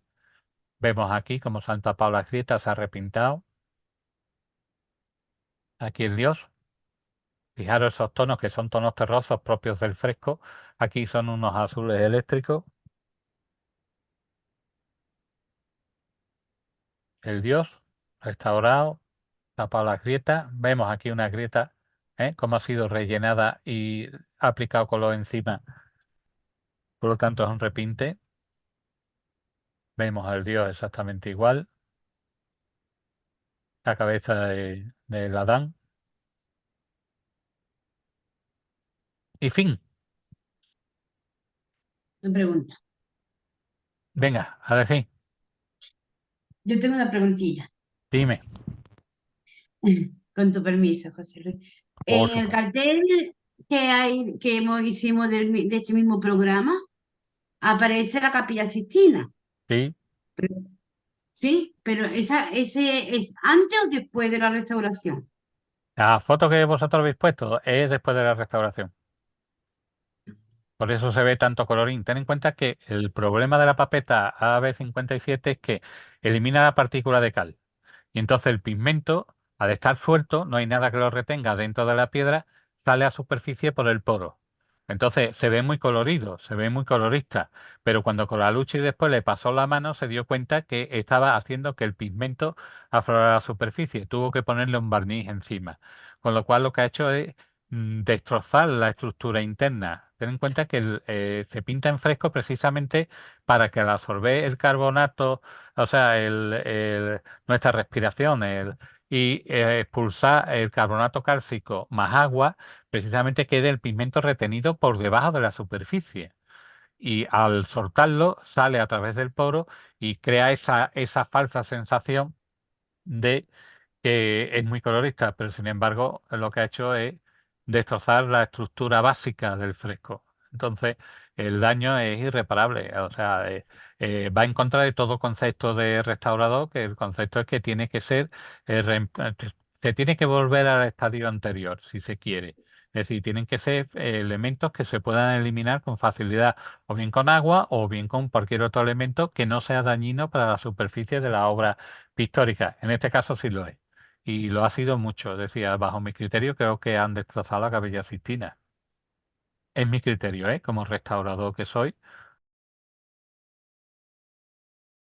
Vemos aquí como Santa Paula Grieta se ha repintado. Aquí el Dios, Fijaros esos tonos que son tonos terrosos propios del fresco. Aquí son unos azules eléctricos. El Dios restaurado, tapado las grietas. Vemos aquí una grieta, cómo ha sido rellenada y aplicado color encima. Por lo tanto, es un repinte. Vemos al Dios exactamente igual. La cabeza del Adán. Y fin. Una pregunta. Venga, a decir, Yo tengo una preguntilla, dime. con tu permiso, José Luis. Por En el supuesto. cartel hicimos de este mismo programa, aparece la Capilla Sixtina. Sí. Sí, pero ese es antes o después de la restauración. La foto que vosotros habéis puesto es después de la restauración. Por eso se ve tanto colorín. Ten en cuenta que el problema de la papeta AB57 es que elimina la partícula de cal. Y entonces el pigmento, al estar suelto, no hay nada que lo retenga dentro de la piedra, sale a superficie por el poro. Entonces se ve muy colorido, se ve muy colorista, pero cuando Coralucci después le pasó la mano se dio cuenta que estaba haciendo que el pigmento aflorara a la superficie, tuvo que ponerle un barniz encima, con lo cual lo que ha hecho es destrozar la estructura interna. Ten en cuenta que se pinta en fresco precisamente para que al absorber el carbonato, o sea, nuestra respiración y expulsar el carbonato cálcico más agua, precisamente quede el pigmento retenido por debajo de la superficie. Y al soltarlo sale a través del poro y crea esa falsa sensación de que es muy colorista, pero sin embargo lo que ha hecho es destrozar la estructura básica del fresco. Entonces el daño es irreparable, o sea, va en contra de todo concepto de restaurador, que el concepto es que tiene que ser, se tiene que volver al estadio anterior, si se quiere. Es decir, tienen que ser elementos que se puedan eliminar con facilidad, o bien con agua, o bien con cualquier otro elemento que no sea dañino para la superficie de la obra pictórica. En este caso sí lo es. Y lo ha sido mucho. Decía, bajo mi criterio, creo que han destrozado la Capilla Sixtina. Es mi criterio, ¿eh? Como restaurador que soy,